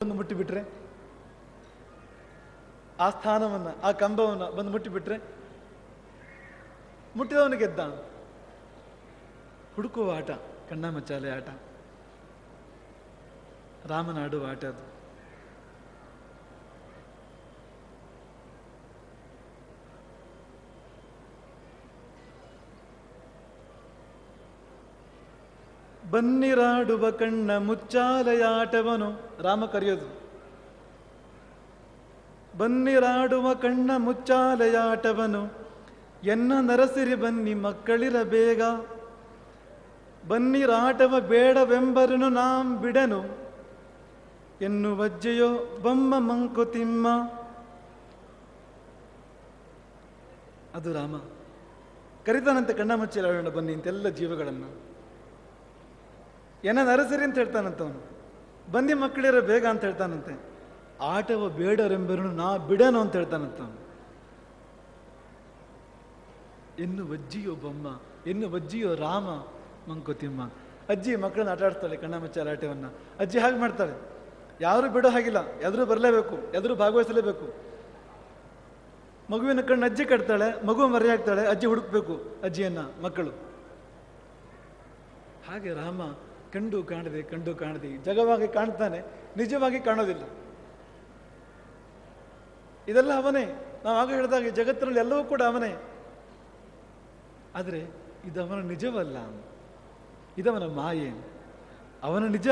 ಬಂದು ಮುಟ್ಟಿಬಿಟ್ರೆ, ಆ ಸ್ಥಾನವನ್ನು, ಆ ಕಂಬವನ್ನು ಬಂದು ಮುಟ್ಟಿಬಿಟ್ರೆ ಮುಟ್ಟಿದವನು ಗೆದ್ದ. ಹುಡುಕುವ ಆಟ, ಕಣ್ಣಾಮುಚ್ಚಾಲೆ ಆಟ, ರಾಮನ ಆಡುವ ಆಟ ಅದು. ಬನ್ನಿರಾಡುವ ಕಣ್ಣ ಮುಚ್ಚಾಲೆಯಾಟವನು, ರಾಮ ಕರೆಯೋದು. ಬನ್ನಿರಾಡುವ ಕಣ್ಣ ಮುಚ್ಚಾಲೆಯಾಟವನು, ಎನ್ನ ನರಸಿರಿ ಬನ್ನಿ ಮಕ್ಕಳಿರ ಬೇಗ. ಬನ್ನಿರಾಟವ ಬೇಡವೆಂಬರನು ನಾಂ ಬಿಡನು, ಎನ್ನುವಜ್ಜೆಯೋ ಬೊಮ್ಮ ಮಂಕುತಿಮ್ಮ. ಅದು ರಾಮ ಕರಿತಾನಂತೆ, ಕಣ್ಣ ಮುಚ್ಚಾಲೆಯಾಡೋಣ ಬನ್ನಿ ಇಂತೆಲ್ಲ ಜೀವಗಳನ್ನು. ಎನ್ನ ನರಸರಿ ಅಂತ ಹೇಳ್ತಾನಂತವನು, ಬನ್ನಿ ಮಕ್ಕಳಿರ ಬೇಗ ಅಂತ ಹೇಳ್ತಾನಂತೆ. ಆಟವ ಬೇಡರೆಂಬರನು ನಾ ಬಿಡನು ಅಂತ ಹೇಳ್ತಾನಂತವನು. ಎನ್ನು ವಜ್ಜಿಯೋ ಬೊಮ್ಮ, ಎನ್ನು ವಜ್ಜಿಯೋ ರಾಮ ಮಂಕುತಿಮ್ಮ. ಅಜ್ಜಿ ಮಕ್ಕಳನ್ನ ಆಟ ಆಡ್ತಾಳೆ ಕಣ್ಣ ಮುಚ್ಚಾಲೆ ಆಟವನ್ನು. ಅಜ್ಜಿ ಹಾಗೆ ಮಾಡ್ತಾಳೆ, ಯಾರು ಬಿಡೋ ಹಾಗಿಲ್ಲ, ಎದುರು ಬರಲೇಬೇಕು, ಎದುರು ಭಾಗವಹಿಸಲೇಬೇಕು. ಮಗುವಿನ ಕಣ್ಣು ಅಜ್ಜಿ ಕಟ್ತಾಳೆ, ಮಗು ಮರೆಯಾಗ್ತಾಳೆ, ಅಜ್ಜಿ ಹುಡುಕ್ಬೇಕು ಅಜ್ಜಿಯನ್ನ ಮಕ್ಕಳು. ಹಾಗೆ ರಾಮ ಕಂಡು ಕಾಣದೆ ಜಗವಾಗಿ ಕಾಣ್ತಾನೆ, ನಿಜವಾಗಿ ಕಾಣೋದಿಲ್ಲ. ಇದೆಲ್ಲ ಅವನೇ. ನಾವು ಆಗ ಹೇಳಿದಾಗ ಜಗತ್ತಿನಲ್ಲಿ ಎಲ್ಲವೂ ಕೂಡ ಅವನೇ. ಆದರೆ ಇದವನ ನಿಜವಲ್ಲ, ಇದವನ ಮಾಯೆ. ಅವನ ನಿಜ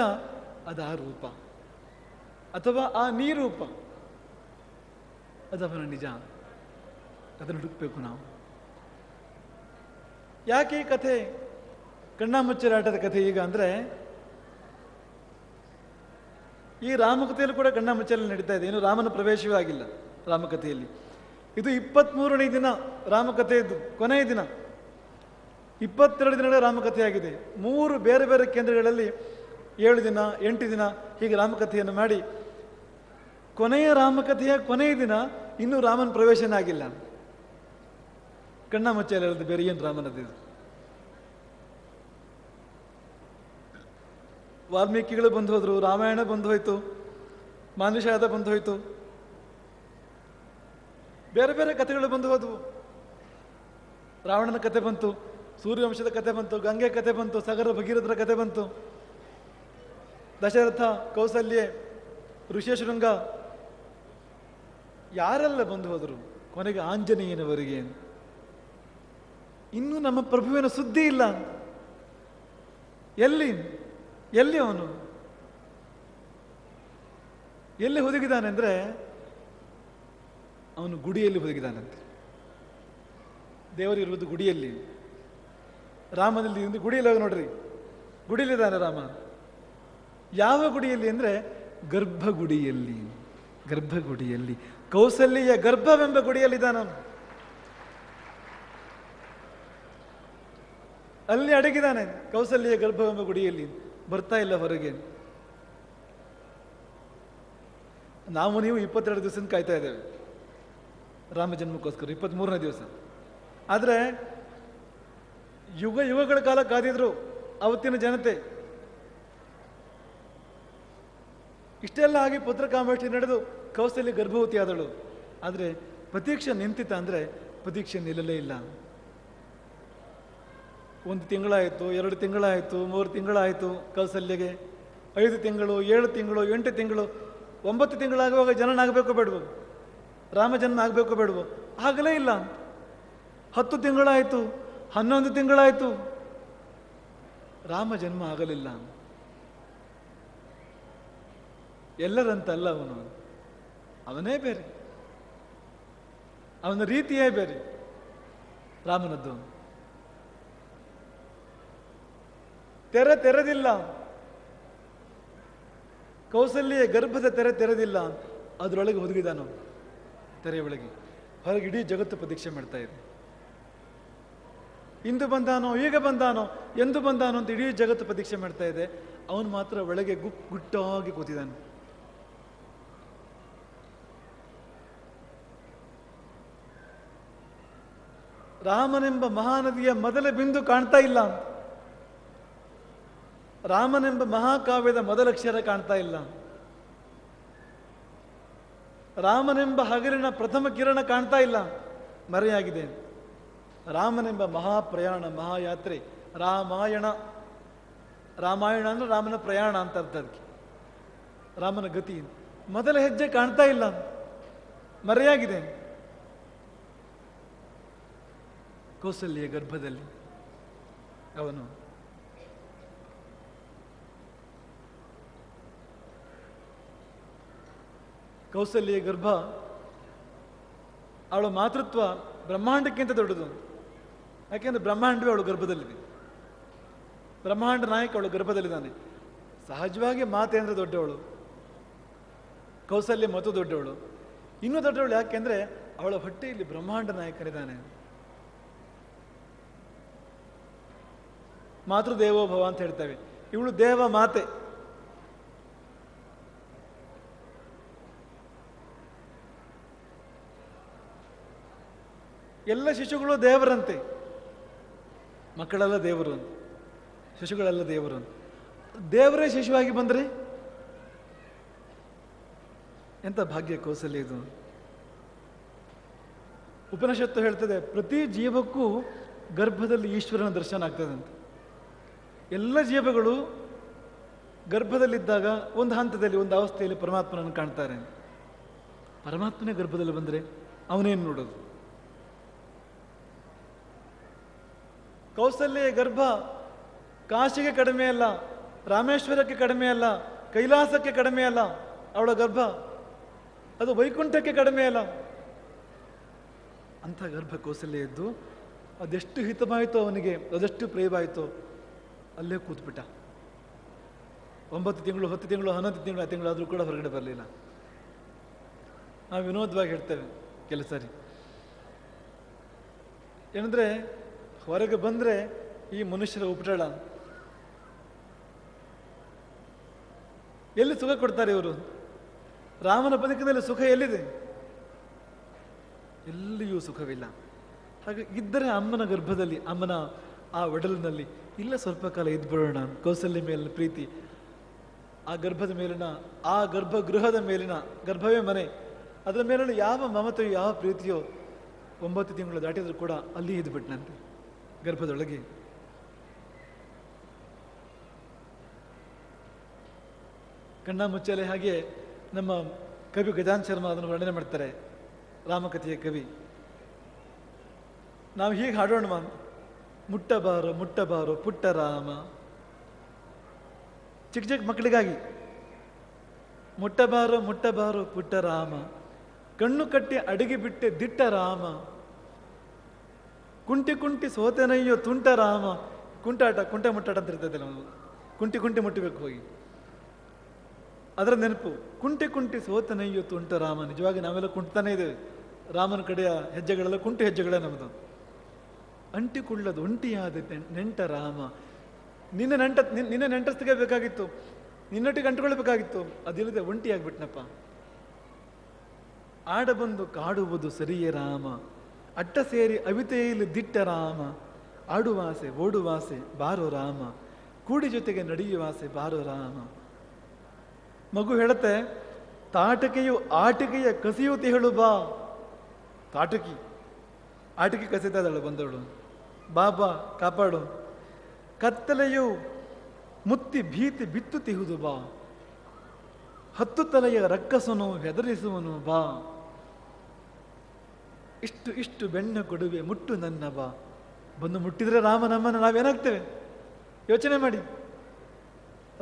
ಅದು ಆ ರೂಪ, ಅಥವಾ ಆ ನೀರೂಪ, ಅದವನ ನಿಜ. ಅದನ್ನು ಹುಡುಕ್ಬೇಕು ನಾವು. ಯಾಕೆ ಈ ಕಥೆ, ಕಣ್ಣಾಮುಚ್ಚಾಲೆ ಕಥೆ ಈಗ ಅಂದರೆ, ಈ ರಾಮಕಥೆಯಲ್ಲೂ ಕೂಡ ಕಣ್ಣಾಮುಚ್ಚಾಲೆ ನಡೀತಾ ಇದೆ. ಇನ್ನು ರಾಮನ ಪ್ರವೇಶವೇ ಆಗಿಲ್ಲ ರಾಮಕಥೆಯಲ್ಲಿ. ಇದು 23ನೇ ದಿನ ರಾಮಕಥೆಯದ್ದು, ಕೊನೆಯ ದಿನ. 22 ದಿನಗಳ ರಾಮಕಥೆಯಾಗಿದೆ. 3 ಬೇರೆ ಬೇರೆ ಕೇಂದ್ರಗಳಲ್ಲಿ 7 ದಿನ 8 ದಿನ ಹೀಗೆ ರಾಮಕಥೆಯನ್ನು ಮಾಡಿ, ಕೊನೆಯ ರಾಮಕಥೆಯ ಕೊನೆಯ ದಿನ ಇನ್ನೂ ರಾಮನ ಪ್ರವೇಶನೇ ಆಗಿಲ್ಲ. ಕಣ್ಣಾಮುಚ್ಚಾಲೆ ಹೇಳೋದು ಬೇರೆ ಏನು ರಾಮನದ್ದು. ವಾಲ್ಮೀಕಿಗಳು ಬಂದು ಹೋದ್ರು, ರಾಮಾಯಣ ಬಂದು ಹೋಯ್ತು, ಮಾನುಷಾದ ಬಂದು ಹೋಯ್ತು, ಬೇರೆ ಬೇರೆ ಕಥೆಗಳು ಬಂದು ಹೋದವು. ರಾವಣನ ಕಥೆ ಬಂತು, ಸೂರ್ಯವಂಶದ ಕಥೆ ಬಂತು, ಗಂಗೆ ಕಥೆ ಬಂತು, ಸಾಗರ ಭಗೀರಥರ ಕಥೆ ಬಂತು, ದಶರಥ, ಕೌಸಲ್ಯೆ, ಋಷಿಶೃಂಗ, ಯಾರೆಲ್ಲ ಬಂದು ಹೋದರು. ಕೊನೆಗೆ ಆಂಜನೇಯನವರಿಗೆ ಇನ್ನೂ ನಮ್ಮ ಪ್ರಭುವಿನ ಸುದ್ದಿ ಇಲ್ಲ. ಎಲ್ಲಿ ಅವನು ಎಲ್ಲಿ ಹುದುಗಿದಾನೆ ಅಂದರೆ, ಅವನು ಗುಡಿಯಲ್ಲಿ ಹುದುಗಿದಾನಂತೆ. ದೇವರಿರುವುದು ಗುಡಿಯಲ್ಲಿ, ರಾಮನಲ್ಲಿ ಒಂದು ಗುಡಿಯಲ್ಲಿ ಹೋಗಿ ನೋಡ್ರಿ, ಗುಡಿಯಲ್ಲಿದ್ದಾನೆ ರಾಮ. ಯಾವ ಗುಡಿಯಲ್ಲಿ ಅಂದರೆ ಗರ್ಭಗುಡಿಯಲ್ಲಿ. ಗರ್ಭಗುಡಿಯಲ್ಲಿ, ಕೌಸಲ್ಯ ಗರ್ಭವೆಂಬ ಗುಡಿಯಲ್ಲಿದ್ದಾನ. ಅಲ್ಲಿ ಅಡಗಿದ್ದಾನೆ, ಕೌಸಲ್ಯ ಗರ್ಭವೆಂಬ ಗುಡಿಯಲ್ಲಿ. ಬರ್ತಾ ಇಲ್ಲ ಹೊರಗೆ. ನಾವು ನೀವು 22 ದಿವಸದಿಂದ ಕಾಯ್ತಾ ಇದ್ದೇವೆ ರಾಮ ಜನ್ಮಕ್ಕೋಸ್ಕರ, 23ನೇ ದಿವಸ. ಆದರೆ ಯುಗಗಳ ಕಾಲ ಕಾದಿದ್ರು ಅವತ್ತಿನ ಜನತೆ. ಇಷ್ಟೆಲ್ಲ ಆಗಿ ಪುತ್ರಕಾಮೇಷ್ಟಿ ನಡೆದು ಕೌಸಲ್ಯ ಗರ್ಭವತಿ ಆದಳು. ಆದರೆ ಪ್ರತೀಕ್ಷೆ ನಿಂತಿತ ಅಂದರೆ ಪ್ರತೀಕ್ಷೆ ನಿಲ್ಲಲೇ ಇಲ್ಲ. 1 ತಿಂಗಳಾಯಿತು, 2 ತಿಂಗಳಾಯಿತು, 3 ತಿಂಗಳಾಯಿತು ಕೌಸಲ್ಯಗೆ. 5 ತಿಂಗಳು, 7 ತಿಂಗಳು, 8 ತಿಂಗಳು, 9 ತಿಂಗಳಾಗುವಾಗ ಜನನ ಆಗಬೇಕು ಬೇಡವು, ರಾಮ ಜನ್ಮ ಆಗಬೇಕು ಬೇಡವು, ಆಗಲೇ ಇಲ್ಲ. 10 ತಿಂಗಳಾಯಿತು, 11 ತಿಂಗಳಾಯಿತು, ರಾಮ ಜನ್ಮ ಆಗಲಿಲ್ಲ. ಎಲ್ಲರಂತಲ್ಲ ಅವನೇ ಬೇರೆ, ಅವನ ರೀತಿಯೇ ಬೇರೆ ರಾಮನದ್ದು. ತೆರೆದಿಲ್ಲ, ಕೌಸಲ್ಯ ಗರ್ಭದ ತೆರೆದಿಲ್ಲ, ಅದರೊಳಗೆ ಹುದುಗಿದಾನು. ತೆರೆಯೊಳಗೆ ಹೊರಗೆ ಇಡೀ ಜಗತ್ತು ಪ್ರತೀಕ್ಷೆ ಮಾಡ್ತಾ ಇದೆ. ಇಂದು ಬಂದಾನೋ, ಈಗ ಬಂದಾನೋ, ಎಂದು ಬಂದಾನೋ ಅಂತ ಇಡೀ ಜಗತ್ತು ಪ್ರತೀಕ್ಷೆ ಮಾಡ್ತಾ ಇದೆ. ಅವನು ಮಾತ್ರ ಒಳಗೆ ಗುಟ್ಟಾಗಿ ಕೂತಿದ್ದಾನೆ. ರಾಮನೆಂಬ ಮಹಾನದಿಯ ಮೊದಲ ಬಿಂದು ಕಾಣ್ತಾ ಇಲ್ಲ. ರಾಮನೆಂಬ ಮಹಾಕಾವ್ಯದ ಮೊದಲಕ್ಷರ ಕಾಣ್ತಾ ಇಲ್ಲ. ರಾಮನೆಂಬ ಹಗಲಿನ ಪ್ರಥಮ ಕಿರಣ ಕಾಣ್ತಾ ಇಲ್ಲ, ಮರೆಯಾಗಿದೆ. ರಾಮನೆಂಬ ಮಹಾಪ್ರಯಾಣ, ಮಹಾಯಾತ್ರೆ, ರಾಮಾಯಣ. ರಾಮಾಯಣ ಅಂದ್ರೆ ರಾಮನ ಪ್ರಯಾಣ ಅಂತ ಅರ್ಥ. ಅದಕ್ಕೆ ರಾಮನ ಗತಿ. ಮೊದಲ ಹೆಜ್ಜೆ ಕಾಣ್ತಾ ಇಲ್ಲ, ಮರೆಯಾಗಿದೆ. ಕೌಸಲ್ಯ ಗರ್ಭದಲ್ಲಿ ಅವನು ಕೌಸಲ್ಯ ಗರ್ಭ, ಅವಳ ಮಾತೃತ್ವ ಬ್ರಹ್ಮಾಂಡಕ್ಕಿಂತ ದೊಡ್ಡದು. ಯಾಕೆಂದ್ರೆ ಬ್ರಹ್ಮಾಂಡವೇ ಅವಳು ಗರ್ಭದಲ್ಲಿದೆ. ಬ್ರಹ್ಮಾಂಡ ನಾಯಕ ಅವಳು ಗರ್ಭದಲ್ಲಿದ್ದಾನೆ. ಸಹಜವಾಗಿ ಮಾತೇಂದ್ರ ದೊಡ್ಡವಳು, ಕೌಸಲ್ಯ ಮತ್ತು ದೊಡ್ಡವಳು. ಇನ್ನೂ ದೊಡ್ಡವಳು ಯಾಕೆಂದ್ರೆ ಅವಳ ಹೊಟ್ಟೆಯಲ್ಲಿ ಬ್ರಹ್ಮಾಂಡ ನಾಯಕನಿದ್ದಾನೆ. ಮಾತೃದೇವೋಭವ ಅಂತ ಹೇಳ್ತೇವೆ. ಇವಳು ದೇವ ಮಾತೆ. ಎಲ್ಲ ಶಿಶುಗಳು ದೇವರಂತೆ, ಮಕ್ಕಳೆಲ್ಲ ದೇವರು ಅಂತ, ಶಿಶುಗಳೆಲ್ಲ ದೇವರು ಅಂತ. ದೇವರೇ ಶಿಶುವಾಗಿ ಬಂದರೆ ಎಂಥ ಭಾಗ್ಯ ಕೌಸಲ್ಯ ಇದು. ಉಪನಿಷತ್ತು ಹೇಳ್ತದೆ, ಪ್ರತಿ ಜೀವಕ್ಕೂ ಗರ್ಭದಲ್ಲಿ ಈಶ್ವರನ ದರ್ಶನ ಆಗ್ತದೆ ಅಂತ. ಎಲ್ಲ ಜೀವಗಳು ಗರ್ಭದಲ್ಲಿದ್ದಾಗ ಒಂದು ಹಂತದಲ್ಲಿ, ಒಂದು ಅವಸ್ಥೆಯಲ್ಲಿ ಪರಮಾತ್ಮನನ್ನು ಕಾಣ್ತಾರೆ. ಪರಮಾತ್ಮನೇ ಗರ್ಭದಲ್ಲಿ ಬಂದರೆ ಅವನೇನು ನೋಡೋದು? ಕೌಸಲ್ಯ ಗರ್ಭ ಕಾಶಿಗೆ ಕಡಿಮೆ ಅಲ್ಲ, ರಾಮೇಶ್ವರಕ್ಕೆ ಕಡಿಮೆ ಅಲ್ಲ, ಕೈಲಾಸಕ್ಕೆ ಕಡಿಮೆ ಅಲ್ಲ. ಅವಳ ಗರ್ಭ ಅದು ವೈಕುಂಠಕ್ಕೆ ಕಡಿಮೆ ಅಲ್ಲ. ಅಂಥ ಗರ್ಭ ಕೌಸಲ್ಯ ಇದ್ದು ಅದೆಷ್ಟು ಹಿತವಾಯಿತೋ ಅವನಿಗೆ, ಅದೆಷ್ಟು ಪ್ರಿಯವಾಯಿತೋ, ಅಲ್ಲೇ ಕೂತ್ಬಿಟ್ಟ. 9 ತಿಂಗಳು, 10 ತಿಂಗಳು, 11 ತಿಂಗಳು, ಆ ತಿಂಗಳಾದರೂ ಕೂಡ ಹೊರಗಡೆ ಬರಲಿಲ್ಲ. ನಾವು ವಿನೋದವಾಗಿ ಹೇಳ್ತೇವೆ ಕೆಲವು ಸಾರಿ, ಏನಂದ್ರೆ ಹೊರಗೆ ಬಂದರೆ ಈ ಮನುಷ್ಯರ ಉಪಟಳ. ಎಲ್ಲಿ ಸುಖ ಕೊಡ್ತಾರೆ ಇವರು? ರಾಮನ ಬದುಕಿನಲ್ಲಿ ಸುಖ ಎಲ್ಲಿದೆ? ಎಲ್ಲಿಯೂ ಸುಖವಿಲ್ಲ. ಹಾಗೆ ಇದ್ದರೆ ಅಮ್ಮನ ಗರ್ಭದಲ್ಲಿ, ಅಮ್ಮನ ಆ ಒಡಲಿನಲ್ಲಿ ಇಲ್ಲ ಸ್ವಲ್ಪ ಕಾಲ ಇದ್ಬಿಡೋಣ. ಕೌಸಲ್ಯ ಮೇಲಿನ ಪ್ರೀತಿ, ಆ ಗರ್ಭದ ಮೇಲಿನ, ಆ ಗರ್ಭಗೃಹದ ಮೇಲಿನ, ಗರ್ಭವೇ ಮನೆ, ಅದರ ಮೇಲಿನ ಯಾವ ಮಮತೆಯೋ ಯಾವ ಪ್ರೀತಿಯೋ 9 ತಿಂಗಳು ದಾಟಿದ್ರು ಕೂಡ ಅಲ್ಲಿ ಇದ್ಬಿಟ್ನಂತೆ ಗರ್ಭದೊಳಗೆ. ಕಣ್ಣ ಮುಚ್ಚಲೆ. ಹಾಗೆ ನಮ್ಮ ಕವಿ ಗಜಾನ್ ಶರ್ಮಾ ಅದನ್ನು ವರ್ಣನೆ ಮಾಡ್ತಾರೆ, ರಾಮಕಥೆಯ ಕವಿ. ನಾವು ಹೀಗೆ ಹಾಡೋಣ, ಮುಟ್ಟಬಾರೋ ಮುಟ್ಟಬಾರೋ ಪುಟ್ಟ ರಾಮ. ಚಿಕ್ಕ ಚಿಕ್ಕ ಮಕ್ಕಳಿಗಾಗಿ ಮುಟ್ಟಬಾರೋ ಮುಟ್ಟಬಾರೋ ಪುಟ್ಟ ರಾಮ, ಕಣ್ಣು ಕಟ್ಟಿ ಅಡಿಗೆ ಬಿಟ್ಟೆ ದಿಟ್ಟ ರಾಮ, ಕುಂಟಿ ಕುಂಟಿ ಸೋತೆನಯ್ಯೋ ತುಂಟ ರಾಮ. ಕುಂಟಾಟ, ಕುಂಟ ಮುಟ್ಟಾಟ ಅಂತ ಇರ್ತದೆ, ನಾವು ಕುಂಟಿ ಕುಂಟಿ ಮುಟ್ಟಬೇಕು ಹೋಗಿ, ಅದರ ನೆನಪು. ಕುಂಟಿ ಕುಂಟಿ ಸೋತನಯ್ಯೋ ತುಂಟ ರಾಮ. ನಿಜವಾಗಿ ನಾವೆಲ್ಲ ಕುಂಟ್ತಾನೆ ಇದ್ದೇವೆ. ರಾಮನ ಕಡೆಯ ಹೆಜ್ಜೆಗಳೆಲ್ಲ ಕುಂಟು ಹೆಜ್ಜೆಗಳೇ ನಮ್ಮದು. ಅಂಟಿಕೊಳ್ಳದು ಒಂಟಿಯಾದ ನೆಂಟ ರಾಮ. ನಿನ್ನ ನೆಂಟಸ್ತಿಗೆ ಬೇಕಾಗಿತ್ತು, ನಿನ್ನೊಟ್ಟಿಗೆ ಅಂಟುಕೊಳ್ಬೇಕಾಗಿತ್ತು, ಅದಿಲ್ಲದೆ ಒಂಟಿಯಾಗ್ಬಿಟ್ನಪ್ಪ. ಆಡಬಂದು ಕಾಡುವುದು ಸರಿಯೇ ರಾಮ, ಅಟ್ಟ ಸೇರಿ ಅವಿತೆಯಲ್ಲಿ ದಿಟ್ಟ ರಾಮ. ಆಡುವಾಸೆ ಓಡುವಾಸೆ ಬಾರೋ ರಾಮ, ಕೂಡಿ ಜೊತೆಗೆ ನಡೆಯುವಾಸೆ ಬಾರೋ ರಾಮ. ಮಗು ಹೇಳುತ್ತೆ, ತಾಟಕೆಯು ಆಟಿಕೆಯ ಕಸಿಯುತಿ ಹೇಳು ಬಾ. ತಾಟಕಿ ಆಟಿಕೆ ಕಸಿತಾ ಇದ್ದಾಳು ಬಂದವಳು, ಬಾಬಾ ಕಾಪಾಡು. ಕತ್ತಲೆಯು ಮುತ್ತಿ ಭೀತಿ ಬಿತ್ತುತಿಹುದು ಬಾ, ಹತ್ತು ತಲೆಯ ರಕ್ಕಸನು ಹೆದರಿಸುವನು ಬಾ. ಇಷ್ಟು ಇಷ್ಟು ಬೆಣ್ಣ ಕೊಡುವೆ ಮುಟ್ಟು ನನ್ನ ಬಾ. ಬಂದು ಮುಟ್ಟಿದ್ರೆ ರಾಮ ನಮ್ಮನ್ನು ನಾವೇನಾಗ್ತೇವೆ ಯೋಚನೆ ಮಾಡಿ.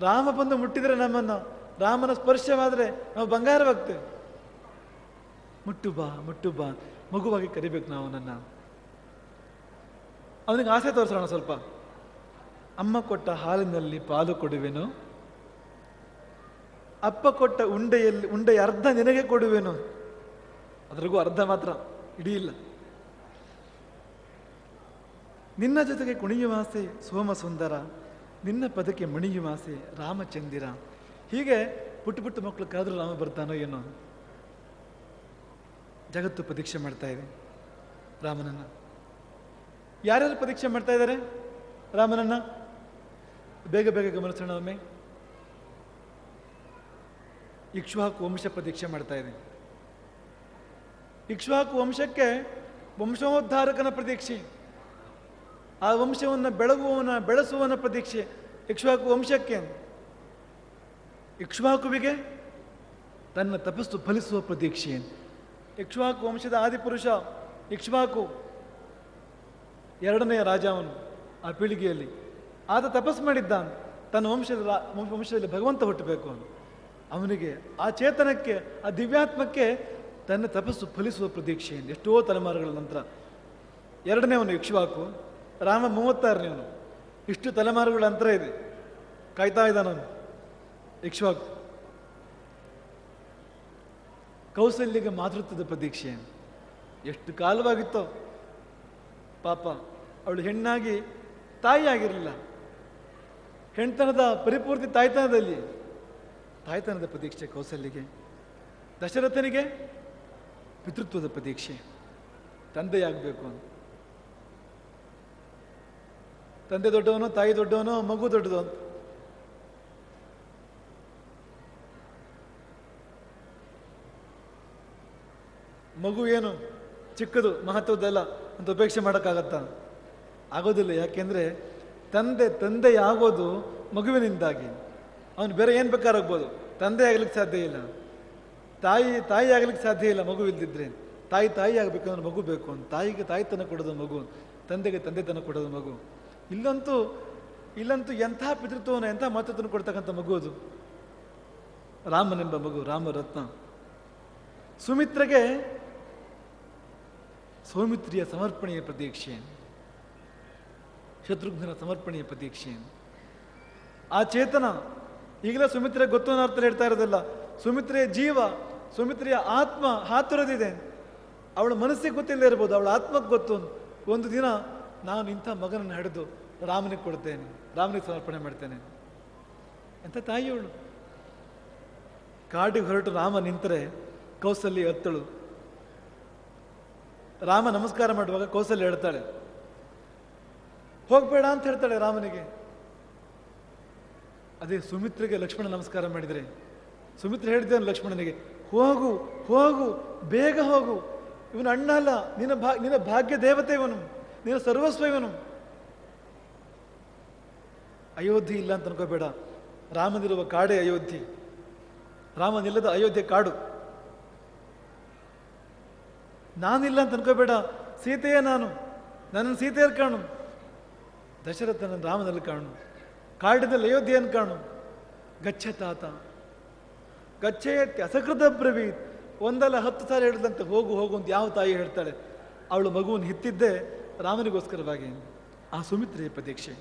ರಾಮ ಬಂದು ಮುಟ್ಟಿದ್ರೆ ನಮ್ಮನ್ನು, ರಾಮನ ಸ್ಪರ್ಶವಾದರೆ ನಾವು ಬಂಗಾರವಾಗ್ತೇವೆ. ಮುಟ್ಟು ಬಾ ಮುಟ್ಟು ಬಾ, ಮಗುವಾಗಿ ಕರಿಬೇಕು ನಾವು ನನ್ನ. ಅವನಿಗೆ ಆಸೆ ತೋರಿಸೋಣ ಸ್ವಲ್ಪ. ಅಮ್ಮ ಕೊಟ್ಟ ಹಾಲಿನಲ್ಲಿ ಪಾಲು ಕೊಡುವೆನು, ಅಪ್ಪ ಕೊಟ್ಟ ಉಂಡೆಯ ಅರ್ಧ ನಿನಗೆ ಕೊಡುವೆನು. ಅದ್ರಿಗೂ ಅರ್ಧ ಮಾತ್ರ, ಇಡೀ ಇಲ್ಲ. ನಿನ್ನ ಜೊತೆಗೆ ಕುಣಿಯುವಾಸೆ ಸೋಮ ಸುಂದರ, ನಿನ್ನ ಪದಕ್ಕೆ ಮುಣಿಯುವಾಸೆ ರಾಮಚಂದಿರ. ಹೀಗೆ ಪುಟ್ಟ ಪುಟ್ಟ ಮಕ್ಕಳು ಕಾದ್ರೂ ರಾಮ ಬರ್ತಾನೋ ಏನೋ. ಜಗತ್ತು ಪರೀಕ್ಷೆ ಮಾಡ್ತಾ ಇದೆ ರಾಮನನ್ನ. ಯಾರ್ಯಾರು ಪರೀಕ್ಷೆ ಮಾಡ್ತಾ ಇದ್ದಾರೆ ರಾಮನನ್ನ? ಬೇಗ ಬೇಗ ಗಮನಿಸೋಣ ಒಮ್ಮೆ. ಇಕ್ಷ್ವಾಕು ವಂಶ ಪರೀಕ್ಷೆ ಮಾಡ್ತಾ ಇದೆ. ಇಕ್ಷ್ವಾಕು ವಂಶಕ್ಕೆ ವಂಶೋದ್ಧಾರಕನ ಪ್ರತೀಕ್ಷೆ, ಆ ವಂಶವನ್ನು ಬೆಳೆಸುವವನ ಪ್ರತೀಕ್ಷೆ ಇಕ್ಷ್ವಾಕು ವಂಶಕ್ಕೆ. ಇಕ್ಷ್ವಾಕುವಿಗೆ ತನ್ನ ತಪಸ್ಸು ಫಲಿಸುವ ಪ್ರತೀಕ್ಷೆ. ಇಕ್ಷ್ವಾಕು ವಂಶದ ಆದಿಪುರುಷ ಇಕ್ಷ್ವಾಕು, ಎರಡನೆಯ ರಾಜ ಅವನು ಆ ಪೀಳಿಗೆಯಲ್ಲಿ. ಆತ ತಪಸ್ಸು ಮಾಡಿದ್ದಾನೆ, ತನ್ನ ವಂಶದಲ್ಲಿ ಭಗವಂತ ಹುಟ್ಟಬೇಕು ಅವನಿಗೆ, ಆ ಚೇತನಕ್ಕೆ, ಆ ದಿವ್ಯಾತ್ಮಕ್ಕೆ ತನ್ನ ತಪಸ್ಸು ಫಲಿಸುವ ಪ್ರತೀಕ್ಷೆ. ಎಷ್ಟೋ ತಲೆಮಾರುಗಳ ನಂತರ ಎರಡನೇವನು ಇಕ್ಷ್ವಾಕು, ರಾಮ 36ನೇವನು. ಇಷ್ಟು ತಲೆಮಾರುಗಳ ಅಂತರ ಇದೆ, ಕಾಯ್ತಾ ಇದ್ದಾನವನು ಇಕ್ಷ್ವಾಕು. ಕೌಸಲ್ಯಗೆ ಮಾತೃತ್ವದ ಪ್ರತೀಕ್ಷೆ. ಎಷ್ಟು ಕಾಲವಾಗಿತ್ತೋ ಪಾಪ, ಅವಳು ಹೆಣ್ಣಾಗಿ ತಾಯಿಯಾಗಿರಲಿಲ್ಲ. ಹೆಣ್ತನದ ಪರಿಪೂರ್ತಿ ತಾಯ್ತನದ ಪ್ರತೀಕ್ಷೆ ಕೌಸಲ್ಯಗೆ. ದಶರಥನಿಗೆ ಪಿತೃತ್ವದ ಪ್ರತೀಕ್ಷೆ, ತಂದೆಯಾಗಬೇಕು ಅಂತ. ತಂದೆ ದೊಡ್ಡವನೋ ತಾಯಿ ದೊಡ್ಡವನೋ ಮಗು ದೊಡ್ಡದು ಅಂತ. ಮಗು ಏನು ಚಿಕ್ಕದು, ಮಹತ್ವದ್ದಲ್ಲ ಅಂತ ಉಪೇಕ್ಷೆ ಮಾಡೋಕ್ಕಾಗತ್ತಾ? ಆಗೋದಿಲ್ಲ. ಯಾಕೆಂದರೆ ತಂದೆಯಾಗೋದು ಮಗುವಿನಿಂದಾಗಿ. ಅವನು ಬೇರೆ ಏನು ಬೇಕಾರಾಗ್ಬೋದು, ತಂದೆ ಆಗ್ಲಿಕ್ಕೆ ಸಾಧ್ಯ ಇಲ್ಲ. ತಾಯಿ ಆಗ್ಲಿಕ್ಕೆ ಸಾಧ್ಯ ಇಲ್ಲ ಮಗುವಿಲ್ದಿದ್ರೆ. ತಾಯಿ ಆಗಬೇಕಂದ್ರೆ ಮಗು ಬೇಕು ಅಂತ. ತಾಯಿಗೆ ತಾಯಿತನ ಕೊಡೋದು ಮಗು, ತಂದೆಗೆ ತಂದೆತನ ಕೊಡೋದು ಮಗು. ಇಲ್ಲಂತೂ ಎಂಥ ಪಿತೃತ್ವವನ್ನು ಎಂಥ ಮಹತ್ವವನ್ನು ಕೊಡ್ತಕ್ಕಂಥ ಮಗು ಅದು ರಾಮನೆಂಬ ಮಗು, ರಾಮರತ್ನ. ಸುಮಿತ್ರೆಗೆ ಸೌಮಿತ್ರಿಯ ಸಮರ್ಪಣೆಯ ಪ್ರತೀಕ್ಷೆ, ಶತ್ರುಘ್ನನ ಸಮರ್ಪಣೆಯ ಪ್ರತೀಕ್ಷೆ. ಆ ಚೇತನ ಈಗಲೇ ಸುಮಿತ್ರೆ ಗೊತ್ತು ಅನ್ನೋ ಅರ್ಥ ಹೇಳ್ತಾ ಇರೋದಲ್ಲ. ಸುಮಿತ್ರೆಯ ಜೀವ, ಸುಮಿತ್ರೆಯ ಆತ್ಮ ಹಾತುರದಿದೆ. ಅವಳ ಮನಸ್ಸಿಗೆ ಗೊತ್ತಿಲ್ಲದೆ ಇರ್ಬೋದು, ಅವಳ ಆತ್ಮಕ್ಕೆ ಗೊತ್ತು. ಒಂದು ದಿನ ನಾನು ಇಂಥ ಮಗನನ್ನು ಹಿಡಿದು ರಾಮನಿಗೆ ಕೊಡ್ತೇನೆ, ರಾಮನಿಗೆ ಸಮರ್ಪಣೆ ಮಾಡ್ತೇನೆ. ಎಂಥ ತಾಯಿಯವಳು. ಕಾಡಿಗೆ ಹೊರಟು ರಾಮ ನಿಂತರೆ ಕೌಸಲ್ಯ ಎತ್ತಳು. ರಾಮ ನಮಸ್ಕಾರ ಮಾಡುವಾಗ ಕೌಸಲ್ಯ ಹೇಳ್ತಾಳೆ, ಹೋಗ್ಬೇಡ ಅಂತ ಹೇಳ್ತಾಳೆ ರಾಮನಿಗೆ. ಅದೇ ಸುಮಿತ್ರೆಗೆ ಲಕ್ಷ್ಮಣ ನಮಸ್ಕಾರ ಮಾಡಿದರೆ, ಸುಮಿತ್ರೆ ಹೇಳಿದ್ದೇನು ಲಕ್ಷ್ಮಣನಿಗೆ, ಹೋಗು ಹೋಗು ಬೇಗ ಹೋಗು, ಇವನು ಅಣ್ಣ ಅಲ್ಲ, ನಿನ್ನ ಭಾಗ್ಯ ದೇವತೆ ಇವನು, ನಿನ್ನ ಸರ್ವಸ್ವ ಇವನು. ಅಯೋಧ್ಯೆ ಇಲ್ಲ ಅಂತ ಅನ್ಕೋಬೇಡ, ರಾಮನಿರುವ ಕಾಡೇ ಅಯೋಧ್ಯೆ. ರಾಮನಿಲ್ಲದ ಅಯೋಧ್ಯೆ ಕಾಡು. ನಾನಿಲ್ಲ ಅಂತ ಅನ್ಕೋಬೇಡ, ಸೀತೆಯೇ ನಾನು, ನನ್ನನ್ನು ಸೀತೆಯಲ್ಲಿ ಕಾಣು. ದಶರಥನ ರಾಮನಲ್ಲಿ ಕಾಣು, ಕಾಡಿನಲ್ಲಿ ಅಯೋಧ್ಯೆಯನ್ನು ಕಾಣು. ಗಚ್ಚ ತಾತ ಗಚ್ಚೇತ್ಯ ಅಸಕೃತ ಬ್ರವೀತ್. ಒಂದಲ್ಲ 10 ಸಾರಿ ಹೇಳಿದಂತೆ ಹೋಗು ಹೋಗು ಅಂತ ಯಾವ ತಾಯಿ ಹೇಳ್ತಾಳೆ? ಅವಳು ಮಗುವನ್ನು ಹಿತ್ತಿದ್ದೇ ರಾಮನಿಗೋಸ್ಕರವಾಗಿ. ಆ ಸುಮಿತ್ರೆಯ ಪ್ರತೀಕ್ಷೆ.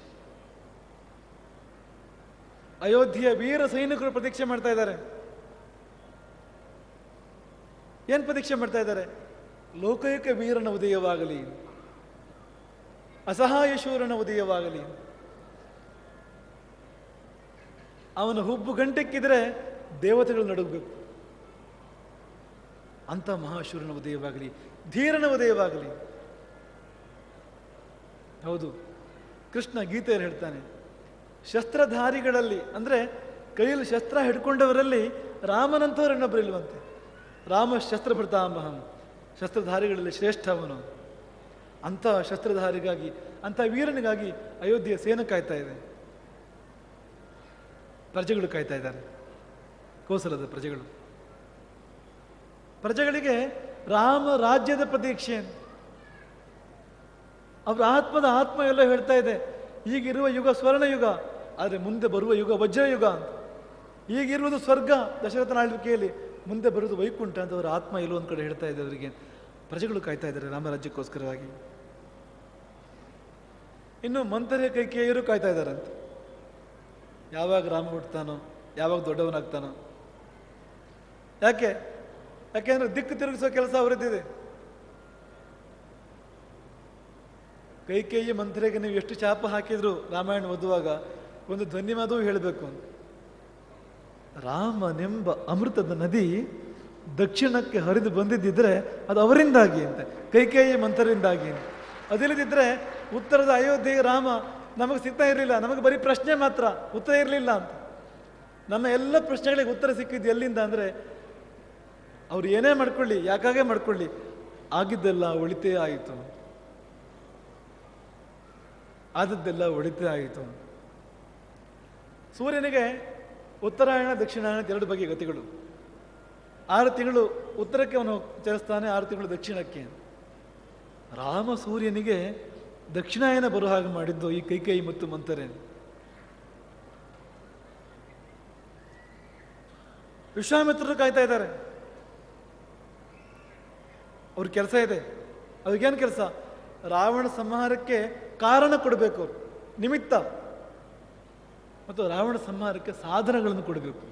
ಅಯೋಧ್ಯೆಯ ವೀರ ಸೈನಿಕರು ಪ್ರತೀಕ್ಷೆ ಮಾಡ್ತಾ ಇದ್ದಾರೆ. ಏನು ಪ್ರತೀಕ್ಷೆ ಮಾಡ್ತಾ ಇದ್ದಾರೆ? ಲೋಕೈಕ ವೀರನ ಉದಯವಾಗಲಿ, ಅಸಹಾಯ ಶೂರನ ಉದಯವಾಗಲಿ. ಅವನ ಹುಬ್ಬು ಗಂಟೆಕ್ಕಿದ್ರೆ ದೇವತೆಗಳು ನಡುಗಬೇಕು. ಅಂಥ ಮಹಾಶೂರನ ಉದಯವಾಗಲಿ, ಧೀರನ ಉದಯವಾಗಲಿ. ಹೌದು, ಕೃಷ್ಣ ಗೀತೆಯಲ್ಲಿ ಹೇಳ್ತಾನೆ, ಶಸ್ತ್ರಧಾರಿಗಳಲ್ಲಿ ಅಂದರೆ ಕೈಯಲ್ಲಿ ಶಸ್ತ್ರ ಹಿಡ್ಕೊಂಡವರಲ್ಲಿ ರಾಮನಂತವರು ಇನ್ನೊಬ್ಬರು ಇಲ್ವಂತೆ. ರಾಮ ಶಸ್ತ್ರಭೃತಾಮಹಂ, ಶಸ್ತ್ರಧಾರಿಗಳಲ್ಲಿ ಶ್ರೇಷ್ಠ ಅವನು. ಅಂಥ ಶಸ್ತ್ರಧಾರಿಗಾಗಿ, ಅಂಥ ವೀರನಿಗಾಗಿ ಅಯೋಧ್ಯೆಯ ಸೇನೆ ಕಾಯ್ತಾ ಇದೆ. ಪ್ರಜೆಗಳು ಕಾಯ್ತಾ ಇದ್ದಾರೆ, ಕೋಸಲದ ಪ್ರಜೆಗಳಿಗೆ ರಾಮ ರಾಜ್ಯದ ಪ್ರತೀಕ್ಷೆ. ಅವರ ಆತ್ಮ ಎಲ್ಲ ಹೇಳ್ತಾ ಇದೆ, ಈಗಿರುವ ಯುಗ ಸ್ವರ್ಣಯುಗ, ಆದರೆ ಮುಂದೆ ಬರುವ ಯುಗ ವಜ್ರಯುಗ ಅಂತ. ಈಗಿರುವುದು ಸ್ವರ್ಗ ದಶರಥನ ಆಳ್ವಿಕೆಯಲ್ಲಿ, ಮುಂದೆ ಬರುವುದು ವೈಕುಂಠ ಅಂತ ಅವರ ಆತ್ಮ ಎಲ್ಲೋ ಒಂದು ಕಡೆ ಹೇಳ್ತಾ ಇದೆ. ಅವರಿಗೆ ಪ್ರಜೆಗಳು ಕಾಯ್ತಾ ಇದ್ದಾರೆ ರಾಮರಾಜ್ಯಕ್ಕೋಸ್ಕರವಾಗಿ. ಇನ್ನು ಮಂಥರೆ ಕೈಕೇಯಿಯರು ಕಾಯ್ತಾ ಇದ್ದಾರಂತೆ, ಯಾವಾಗ ರಾಮ ಹುಟ್ಟುತ್ತಾನೋ, ಯಾವಾಗ ದೊಡ್ಡವನಾಗ್ತಾನೋ. ಯಾಕೆಂದ್ರೆ ದಿಕ್ಕು ತಿರುಗಿಸೋ ಕೆಲಸ ಅವರದ್ದಿದೆ. ಕೈಕೇಯಿ ಮಂಥರೆಗೆ ನೀವು ಎಷ್ಟು ಶಾಪ ಹಾಕಿದ್ರು ರಾಮಾಯಣ ಓದುವಾಗ ಒಂದು ಧನ್ಯವಾದವೂ ಹೇಳಬೇಕು ಅಂತ. ರಾಮನೆಂಬ ಅಮೃತದ ನದಿ ದಕ್ಷಿಣಕ್ಕೆ ಹರಿದು ಬಂದಿದ್ದಿದ್ರೆ ಅದು ಅವರಿಂದಾಗಿ ಅಂತ, ಕೈಕೇಯಿ ಮಂಥರಿಂದಾಗಿ. ಅದಿಲ್ಲದಿದ್ದರೆ ಉತ್ತರದ ಅಯೋಧ್ಯೆಗೆ ರಾಮ ನಮಗೆ ಸಿಗ್ತಾ ಇರಲಿಲ್ಲ. ನಮಗೆ ಬರೀ ಪ್ರಶ್ನೆ ಮಾತ್ರ, ಉತ್ತರ ಇರಲಿಲ್ಲ ಅಂತ. ನಮ್ಮ ಎಲ್ಲ ಪ್ರಶ್ನೆಗಳಿಗೆ ಉತ್ತರ ಸಿಕ್ಕಿದ್ದು ಎಲ್ಲಿಂದ ಅಂದರೆ, ಅವ್ರು ಏನೇ ಮಾಡ್ಕೊಳ್ಳಿ, ಯಾಕಾಗೆ ಮಾಡ್ಕೊಳ್ಳಿ, ಆಗಿದ್ದೆಲ್ಲ ಒಳಿತೇ ಆಯಿತು, ಆದದ್ದೆಲ್ಲ ಒಳಿತೇ ಆಯಿತು. ಸೂರ್ಯನಿಗೆ ಉತ್ತರಾಯಣ ದಕ್ಷಿಣಾಯಣ ಎರಡು ಬಗೆಯ ಗತಿಗಳು. 6 ತಿಂಗಳು ಉತ್ತರಕ್ಕೆ ಅವನು ಚಲಿಸ್ತಾನೆ, 6 ತಿಂಗಳು ದಕ್ಷಿಣಕ್ಕೆ. ರಾಮ ಸೂರ್ಯನಿಗೆ ದಕ್ಷಿಣಾಯನ ಬರೋ ಹಾಗೆ ಮಾಡಿದ್ದು ಈ ಕೈಕೇಯಿ ಮತ್ತು ಮಂಥರೆ. ವಿಶ್ವಾಮಿತ್ರರು ಕಾಯ್ತಾ ಇದ್ದಾರೆ. ಅವ್ರ ಕೆಲಸ ಇದೆ. ಅವ್ರಿಗೇನು ಕೆಲಸ? ರಾವಣ ಸಂಹಾರಕ್ಕೆ ಕಾರಣ ಕೊಡಬೇಕು, ನಿಮಿತ್ತ, ಮತ್ತು ರಾವಣ ಸಂಹಾರಕ್ಕೆ ಸಾಧನಗಳನ್ನು ಕೊಡಬೇಕು.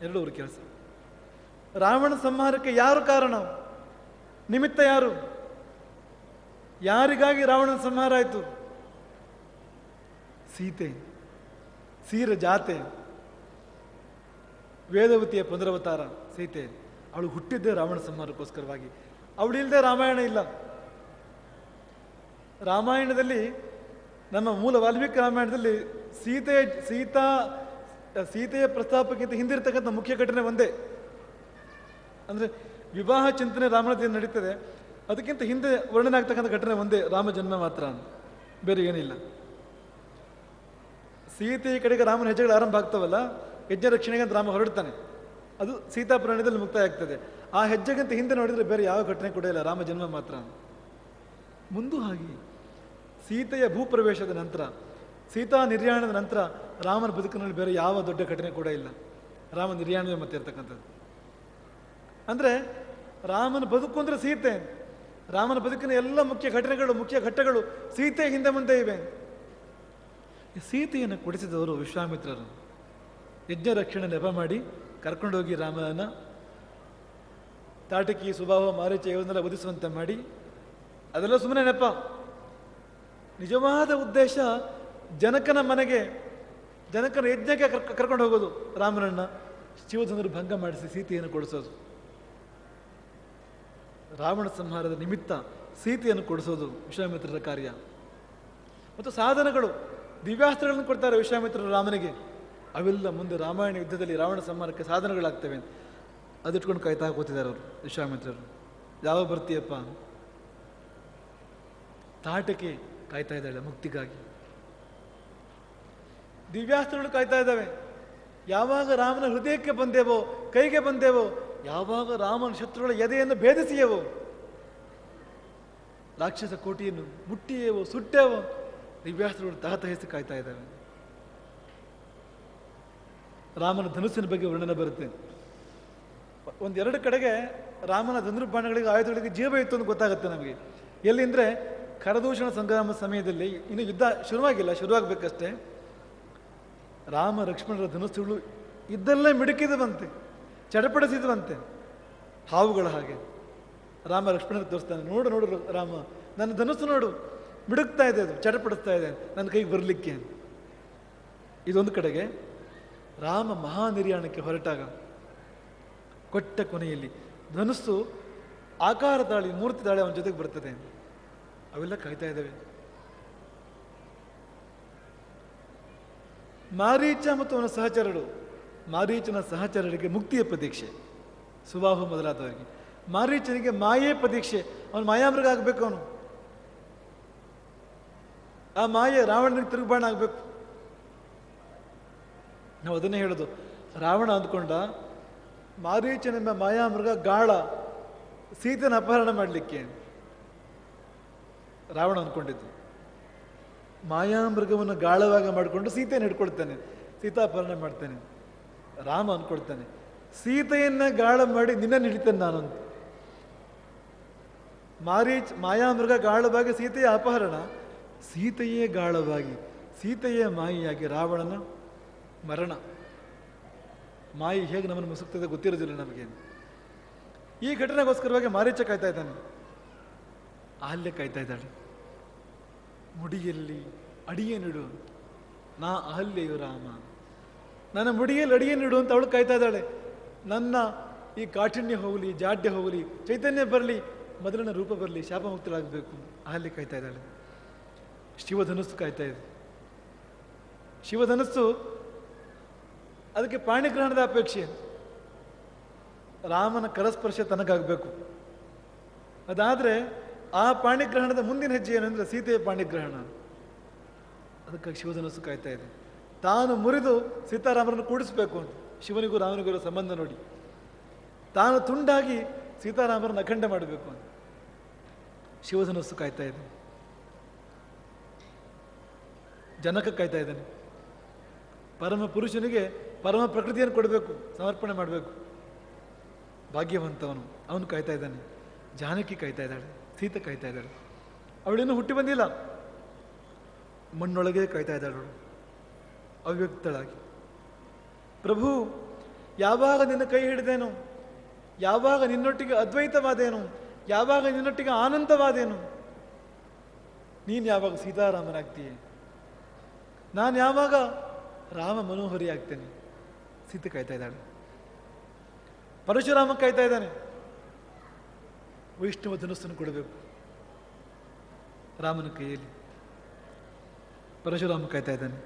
ಎರಡು ಅವ್ರ ಕೆಲಸ. ರಾವಣ ಸಂಹಾರಕ್ಕೆ ಯಾರು ಕಾರಣ, ನಿಮಿತ್ತ ಯಾರು? ಯಾರಿಗಾಗಿ ರಾವಣನ ಸಂಹಾರ ಆಯಿತು? ಸೀತೆ, ಸೀರ ಜಾತೆ, ವೇದವತಿಯ ಪುನರವತಾರ ಸೀತೆ. ಅವಳು ಹುಟ್ಟಿದ್ದೇ ರಾವಣ ಸಂಹಾರಕ್ಕೋಸ್ಕರವಾಗಿ. ಅವಳಿಲ್ಲದೆ ರಾಮಾಯಣ ಇಲ್ಲ. ರಾಮಾಯಣದಲ್ಲಿ, ನಮ್ಮ ಮೂಲ ವಾಲ್ಮೀಕಿ ರಾಮಾಯಣದಲ್ಲಿ ಸೀತೆಯ ಪ್ರಸ್ತಾಪಕ್ಕಿಂತ ಹಿಂದಿರ್ತಕ್ಕಂಥ ಮುಖ್ಯ ಘಟನೆ ಒಂದೇ. ಅಂದರೆ ವಿವಾಹ ಚಿಂತನೆ ರಾಮನದಲ್ಲಿ ನಡೀತದೆ, ಅದಕ್ಕಿಂತ ಹಿಂದೆ ವರ್ಣನೆ ಆಗ್ತಕ್ಕಂಥ ಘಟನೆ ಒಂದೇ, ರಾಮ ಜನ್ಮ ಮಾತ್ರ, ಬೇರೆ ಏನಿಲ್ಲ. ಸೀತೆಯ ಕಡೆಗೆ ರಾಮನ ಹೆಜ್ಜೆಗಳು ಆರಂಭ ಆಗ್ತಾವಲ್ಲ, ಯಜ್ಞ ರಕ್ಷಣೆಗೆ ಅಂತ ರಾಮ ಹೊರಡ್ತಾನೆ, ಅದು ಸೀತಾಪುರಾಣದಲ್ಲಿ ಮುಕ್ತಾಯ ಆಗ್ತದೆ. ಆ ಹೆಜ್ಜೆಗಂತ ಹಿಂದೆ ನೋಡಿದರೆ ಬೇರೆ ಯಾವ ಘಟನೆ ಕೂಡ ಇಲ್ಲ, ರಾಮ ಜನ್ಮ ಮಾತ್ರ. ಮುಂದೂ ಹಾಗೆ ಸೀತೆಯ ಭೂಪ್ರವೇಶದ ನಂತರ, ಸೀತಾ ನಿರ್ಯಾಣದ ನಂತರ ರಾಮನ ಬದುಕಿನಲ್ಲಿ ಬೇರೆ ಯಾವ ದೊಡ್ಡ ಘಟನೆ ಕೂಡ ಇಲ್ಲ. ರಾಮ ನಿರ್ಯಾಣವೇ ಮತ್ತೆ ಇರ್ತಕ್ಕಂಥದ್ದು. ಅಂದರೆ ರಾಮನ ಬದುಕು ಅಂದರೆ ಸೀತೆ. ರಾಮನ ಬದುಕಿನ ಎಲ್ಲ ಮುಖ್ಯ ಘಟನೆಗಳು, ಮುಖ್ಯ ಘಟ್ಟಗಳು ಸೀತೆ ಹಿಂದೆ ಮುಂದೆ ಇವೆ. ಸೀತೆಯನ್ನು ಕೊಡಿಸಿದವರು ವಿಶ್ವಾಮಿತ್ರರು. ಯಜ್ಞ ರಕ್ಷಣೆ ನೆಪ ಮಾಡಿ ಕರ್ಕೊಂಡೋಗಿ ರಾಮನ ತಾಟಕಿ, ಸುಬಾಹು, ಮಾರೀಚ ಇವನ್ನೆಲ್ಲ ಒದಿಸುವಂತೆ ಮಾಡಿ, ಅದೆಲ್ಲ ಸುಮ್ಮನೆ ನೆಪ. ನಿಜವಾದ ಉದ್ದೇಶ ಜನಕನ ಮನೆಗೆ, ಜನಕನ ಯಜ್ಞಕ್ಕೆ ಕರ್ಕೊಂಡು ಹೋಗೋದು ರಾಮನನ್ನ, ಶಿವಧನುರು ಭಂಗ ಮಾಡಿಸಿ ಸೀತೆಯನ್ನು ಕೊಡಿಸೋದು. ರಾವಣ ಸಂಹಾರದ ನಿಮಿತ್ತ ಸೀತೆಯನ್ನು ಕೊಡಿಸೋದು ವಿಶ್ವಾಮಿತ್ರರ ಕಾರ್ಯ. ಮತ್ತು ಸಾಧನಗಳು, ದಿವ್ಯಾಸ್ತ್ರಗಳನ್ನು ಕೊಡ್ತಾರೆ ವಿಶ್ವಾಮಿತ್ರರು ರಾಮನಿಗೆ. ಅವೆಲ್ಲ ಮುಂದೆ ರಾಮಾಯಣ ಯುದ್ಧದಲ್ಲಿ ರಾವಣ ಸಂಹಾರಕ್ಕೆ ಸಾಧನಗಳಾಗ್ತವೆ. ಅದಿಟ್ಕೊಂಡು ಕಾಯ್ತಾ ಕೂತಿದ್ದಾರೆ ಅವರು ವಿಶ್ವಾಮಿತ್ರರು. ಯಾವ ಬರ್ತೀಯಪ್ಪ? ತಾಟಕ್ಕೆ ಕಾಯ್ತಾ ಇದ್ದಾಳೆ ಮುಕ್ತಿಗಾಗಿ. ದಿವ್ಯಾಸ್ತ್ರಗಳು ಕಾಯ್ತಾ ಇದ್ದಾವೆ. ಯಾವಾಗ ರಾಮನ ಹೃದಯಕ್ಕೆ ಬಂದೇವೋ, ಕೈಗೆ ಬಂದೇವೋ, ಯಾವಾಗ ರಾಮನ ಶತ್ರುಗಳ ಎದೆಯನ್ನು ಭೇದಿಸಿಯೇವೋ, ರಾಕ್ಷಸ ಕೋಟಿಯನ್ನು ಮುಟ್ಟಿಯೇವೋ, ಸುಟ್ಟೇವೋ, ದಿವ್ಯಾಸ್ತ್ರಗಳು ತಹತಹಿಸಿ ಕಾಯ್ತಾ ಇದ್ದಾವೆ. ರಾಮನ ಧನುಸ್ಸಿನ ಬಗ್ಗೆ ವರ್ಣನೆ ಬರುತ್ತೆ. ಒಂದೆರಡು ಕಡೆಗೆ ರಾಮನ ಧನುರ್ಬಾಣಗಳಿಗೆ, ಆಯುಧಗಳಿಗೆ ಜೀವ ಇತ್ತು ಅಂತ ಗೊತ್ತಾಗುತ್ತೆ ನಮಗೆ. ಎಲ್ಲಿ ಅಂದರೆ ಖರದೂಷಣ ಸಂಗ್ರಾಮ ಸಮಯದಲ್ಲಿ, ಇನ್ನು ಯುದ್ಧ ಶುರುವಾಗಿಲ್ಲ, ಶುರುವಾಗಬೇಕಷ್ಟೇ. ರಾಮ ಲಕ್ಷ್ಮಣರ ಧನುಸ್ಸುಗಳು ಇದ್ದಲ್ಲೇ ಮಿಡುಕಿದವಂತೆ, ಚಡಪಡಿಸಿದವಂತೆ, ಹಾವುಗಳ ಹಾಗೆ. ರಾಮ ಲಕ್ಷ್ಮಣರು ತೋರಿಸ್ತಾನೆ, ನೋಡು ನೋಡು ರಾಮ, ನನ್ನ ಧನುಸ್ಸು ನೋಡು, ಮಿಡುಕ್ತಾ ಇದೆ, ಅದು ಚಡಪಡಿಸ್ತಾ ಇದೆ ನನ್ನ ಕೈಗೆ ಬರಲಿಕ್ಕೆ. ಇದೊಂದು ಕಡೆಗೆ. ರಾಮ ಮಹಾನಿರ್ಯಾಣಕ್ಕೆ ಹೊರಟಾಗ ಕೊಟ್ಟ ಕೊನೆಯಲ್ಲಿ ಧನುಸ್ಸು ಆಕಾರ ತಾಳಿ, ಮೂರ್ತಿ ತಾಳಿ ಅವನ ಜೊತೆಗೆ ಬರ್ತದೆ. ಅವೆಲ್ಲ ಕಾಯ್ತಾ ಇದ್ದಾವೆ. ಮಾರೀಚ ಮತ್ತು ಅವನ ಸಹಚರರು, ಮಾರೀಚನ ಸಹಚರರಿಗೆ ಮುಕ್ತಿಯ ಪ್ರತೀಕ್ಷೆ, ಸುಬಾಹು ಮೊದಲಾದವರಿಗೆ. ಮಾರೀಚನಿಗೆ ಮಾಯೆ ಪ್ರತೀಕ್ಷೆ, ಅವನು ಮಾಯಾಮೃಗ ಆಗಬೇಕು. ಅವನು ಆ ಮಾಯೆ ರಾವಣನಿಗೆ ತಿರುಗುಬಾಣ ಆಗಬೇಕು. ನಾವು ಅದನ್ನೇ ಹೇಳೋದು. ರಾವಣ ಅಂದ್ಕೊಂಡ ಮಾರೀಚನೆಂಬ ಮಾಯಾಮೃಗ ಗಾಳ ಸೀತೆನ ಅಪಹರಣ ಮಾಡಲಿಕ್ಕೆ. ರಾವಣ ಅಂದ್ಕೊಂಡಿದ್ದು ಮಾಯಾಮೃಗವನ್ನು ಗಾಳವಾಗ ಮಾಡಿಕೊಂಡು ಸೀತೆಯನ್ನು ಹಿಡ್ಕೊಳ್ತಾನೆ, ಸೀತಾಪಹರಣ ಮಾಡ್ತಾನೆ. ರಾಮ ಅಂದ್ಕೊಳ್ತಾನೆ ಸೀತೆಯನ್ನ ಗಾಳ ಮಾಡಿ ನಿನ್ನನ್ನು ಹಿಡಿತೇನೆ ನಾನು ಅಂತ. ಮಾಯಾಮೃಗ ಗಾಳವಾಗಿ ಸೀತೆಯ ಅಪಹರಣ, ಸೀತೆಯೇ ಗಾಳವಾಗಿ, ಸೀತೆಯೇ ಮಾಯಿಯಾಗಿ ರಾವಣನ ಮರಣ. ಮಾಯಿ ಹೇಗೆ ನಮ್ಮನ್ನು ಮುಸುಕ್ತದೆ ಗೊತ್ತಿರೋದಿಲ್ಲ ನಮಗೆ. ಈ ಘಟನೆಗೋಸ್ಕರವಾಗಿ ಮಾರೀಚ ಕಾಯ್ತಾ ಇದ್ದಾನೆ, ಅಹಲ್ಯೆ ಕಾಯ್ತಾ ಇದ್ದಾಳೆ. ಮುಡಿಯಲ್ಲಿ ಅಡಿಯನ್ನಿಡು, ನಾ ಅಹಲ್ಯೆಯು ರಾಮ, ನನ್ನ ಮುಡಿಯಲ್ಲಿ ಅಡಿಯನ್ನಿಡು ಅಂತ ಅವಳು ಕಾಯ್ತಾ ಇದ್ದಾಳೆ. ನನ್ನ ಈ ಕಾಠಿಣ್ಯ ಹೋಗಲಿ, ಜಾಡ್ಯ ಹೋಗಲಿ, ಚೈತನ್ಯ ಬರಲಿ, ಮೊದಲಿನ ರೂಪ ಬರಲಿ, ಶಾಪ ಮುಕ್ತಳಾಗಬೇಕು. ಅಹಲ್ಯೆ ಕಾಯ್ತಾ ಇದ್ದಾಳೆ. ಶಿವಧನುಸ್ಸು ಕಾಯ್ತಾ ಇದೆ. ಶಿವಧನುಸ್ಸು ಅದಕ್ಕೆ ಪಾಣಿಗ್ರಹಣದ ಅಪೇಕ್ಷೆ. ರಾಮನ ಕರಸ್ಪರ್ಶ ತನಗಾಗಬೇಕು. ಅದಾದರೆ ಆ ಪಾಣಿಗ್ರಹಣದ ಮುಂದಿನ ಹೆಜ್ಜೆ ಏನು ಅಂದರೆ ಸೀತೆಯ ಪಾಣಿಗ್ರಹಣ. ಅದಕ್ಕಾಗಿ ಶಿವಧನಸ್ಸು ಕಾಯ್ತಾ ಇದೆ. ತಾನು ಮುರಿದು ಸೀತಾರಾಮರನ್ನು ಕೂಡಿಸ್ಬೇಕು ಅಂತ. ಶಿವನಿಗೂ ರಾಮನಿಗೂ ಇರೋ ಸಂಬಂಧ ನೋಡಿ. ತಾನು ತುಂಡಾಗಿ ಸೀತಾರಾಮರನ್ನು ಅಖಂಡ ಮಾಡಬೇಕು ಅಂತ ಶಿವಧನಸ್ಸು ಕಾಯ್ತಾ ಇದೆ. ಜನಕ ಕಾಯ್ತಾ ಇದ್ದಾನೆ. ಪರಮ ಪುರುಷನಿಗೆ ಪರಮ ಪ್ರಕೃತಿಯನ್ನು ಕೊಡಬೇಕು, ಸಮರ್ಪಣೆ ಮಾಡಬೇಕು. ಭಾಗ್ಯವಂತವನು, ಅವನು ಕಾಯ್ತಾ ಇದ್ದಾನೆ. ಜಾನಕಿ ಕಾಯ್ತಾ ಇದ್ದಾಳೆ, ಸೀತೆ ಕಾಯ್ತಾ ಇದ್ದಾಳೆ. ಅವಳಿನ್ನೂ ಹುಟ್ಟಿ ಬಂದಿಲ್ಲ, ಮಣ್ಣೊಳಗೆ ಕಾಯ್ತಾ ಇದ್ದಾಳು ಅವ್ಯಕ್ತಳಾಗಿ. ಪ್ರಭು, ಯಾವಾಗ ನಿನ್ನ ಕೈ ಹಿಡಿದೇನು, ಯಾವಾಗ ನಿನ್ನೊಟ್ಟಿಗೆ ಅದ್ವೈತವಾದೇನು, ಯಾವಾಗ ನಿನ್ನೊಟ್ಟಿಗೆ ಆನಂದವಾದೇನು, ನೀನು ಯಾವಾಗ ಸೀತಾರಾಮನಾಗ್ತೀಯೆ, ನಾನು ಯಾವಾಗ ರಾಮ ಮನೋಹರಿ ಆಗ್ತೇನೆ. ಸೀತೆ ಕಾಯ್ತಾ ಇದ್ದಾಳೆ. ಪರಶುರಾಮ ಕಾಯ್ತಾ ಇದ್ದಾನೆ. ವೈಷ್ಣವ ಧನುಸ್ಸನ್ನು ಕೊಡಬೇಕು ರಾಮನ ಕೈಯಲ್ಲಿ. ಪರಶುರಾಮ ಕಾಯ್ತಾ ಇದ್ದಾನೆ.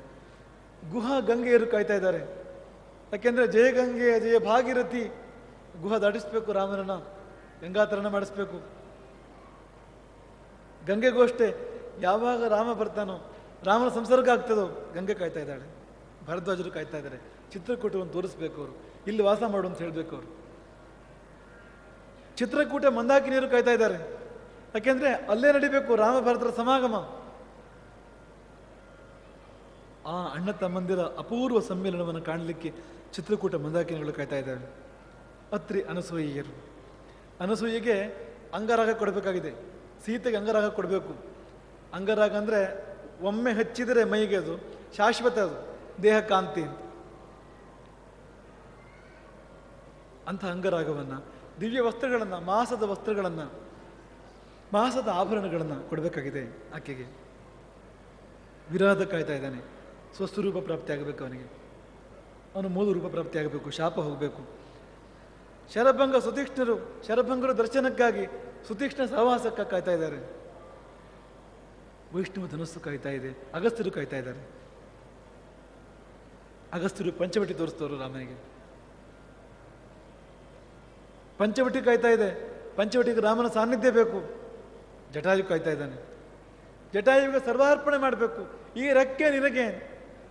ಗುಹಾ ಗಂಗೆಯರು ಕಾಯ್ತಾ ಇದ್ದಾರೆ. ಯಾಕೆಂದರೆ ಜಯ ಗಂಗೆ ಜಯ ಭಾಗೀರಥಿ, ಗುಹ ದಾಟಿಸ್ಬೇಕು ರಾಮನನ್ನ, ಗಂಗಾತರಣ ಮಾಡಿಸ್ಬೇಕು. ಗಂಗೆಗೂ ಅಷ್ಟೇ, ಯಾವಾಗ ರಾಮ ಬರ್ತಾನೋ, ರಾಮನ ಸಂಸರ್ಗ ಆಗ್ತದೋ, ಗಂಗೆ ಕಾಯ್ತಾ ಇದ್ದಾಳೆ. ಭರದ್ವಾಜರು ಕಾಯ್ತಾ ಇದ್ದಾರೆ. ಚಿತ್ರಕೂಟವನ್ನು ತೋರಿಸ್ಬೇಕು ಅವರು, ಇಲ್ಲಿ ವಾಸ ಮಾಡು ಅಂತ ಹೇಳಬೇಕು ಅವರು. ಚಿತ್ರಕೂಟ ಮಂದಾಕಿನಿಯರು ಕಾಯ್ತಾ ಇದ್ದಾರೆ. ಯಾಕೆಂದ್ರೆ ಅಲ್ಲೇ ನಡಿಬೇಕು ರಾಮ ಭರತರ ಸಮಾಗಮ. ಆ ಅಣ್ಣ ತಮ್ಮಂದಿರ ಅಪೂರ್ವ ಸಮ್ಮೇಳನವನ್ನು ಕಾಣಲಿಕ್ಕೆ ಚಿತ್ರಕೂಟ ಮಂದಾಕಿನಿಗಳು ಕಾಯ್ತಾ ಇದ್ದಾರೆ. ಅತ್ರಿ ಅನಸೂಯೆಯರು. ಅನಸೂಯೆಗೆ ಅಂಗರಾಗ ಕೊಡಬೇಕಾಗಿದೆ, ಸೀತೆಗೆ ಅಂಗರಾಗ ಕೊಡಬೇಕು. ಅಂಗರಾಗ ಅಂದರೆ ಒಮ್ಮೆ ಹಚ್ಚಿದರೆ ಮೈಗೆ ಅದು ಶಾಶ್ವತ, ಅದು ದೇಹ ಕಾಂತಿ ಅಂತ. ಅಂಥ ಅಂಗರಾಗವನ್ನು, ದಿವ್ಯ ವಸ್ತ್ರಗಳನ್ನು, ಮಾಸದ ವಸ್ತ್ರಗಳನ್ನು, ಮಾಸದ ಆಭರಣಗಳನ್ನು ಕೊಡಬೇಕಾಗಿದೆ ಆಕೆಗೆ. ವಿರಾಧ ಕಾಯ್ತಾ ಇದ್ದಾನೆ. ಸ್ವಸ್ವರೂಪ ಪ್ರಾಪ್ತಿ ಆಗಬೇಕು ಅವನಿಗೆ. ಅವನು ಮೂಲ ರೂಪ ಪ್ರಾಪ್ತಿ ಆಗಬೇಕು, ಶಾಪ ಹೋಗಬೇಕು. ಶರಭಂಗ ಸುತೀಕ್ಷ್ಣರು, ಶರಭಂಗರು ದರ್ಶನಕ್ಕಾಗಿ, ಸುತೀಕ್ಷ್ಣ ಸಹವಾಸಕ್ಕೆ ಕಾಯ್ತಾ ಇದ್ದಾರೆ. ವೈಷ್ಣವ ಧನಸ್ಸು ಕಾಯ್ತಾ ಇದೆ. ಅಗಸ್ತ್ಯರು ಕಾಯ್ತಾ ಇದ್ದಾರೆ. ಅಗಸ್ತ್ಯರು ಪಂಚವಟಿ ತೋರಿಸ್ತವರು ರಾಮನಿಗೆ. ಪಂಚವಟಿ ಕಾಯ್ತಾ ಇದೆ. ಪಂಚವಟಿಗೆ ರಾಮನ ಸಾನ್ನಿಧ್ಯ ಬೇಕು. ಜಟಾಯು ಕಾಯ್ತಾ ಇದ್ದಾನೆ. ಜಟಾಯುವಿಗೆ ಸರ್ವಾರ್ಪಣೆ ಮಾಡಬೇಕು. ಈ ರೆಕ್ಕೆ ನಿನಗೆ,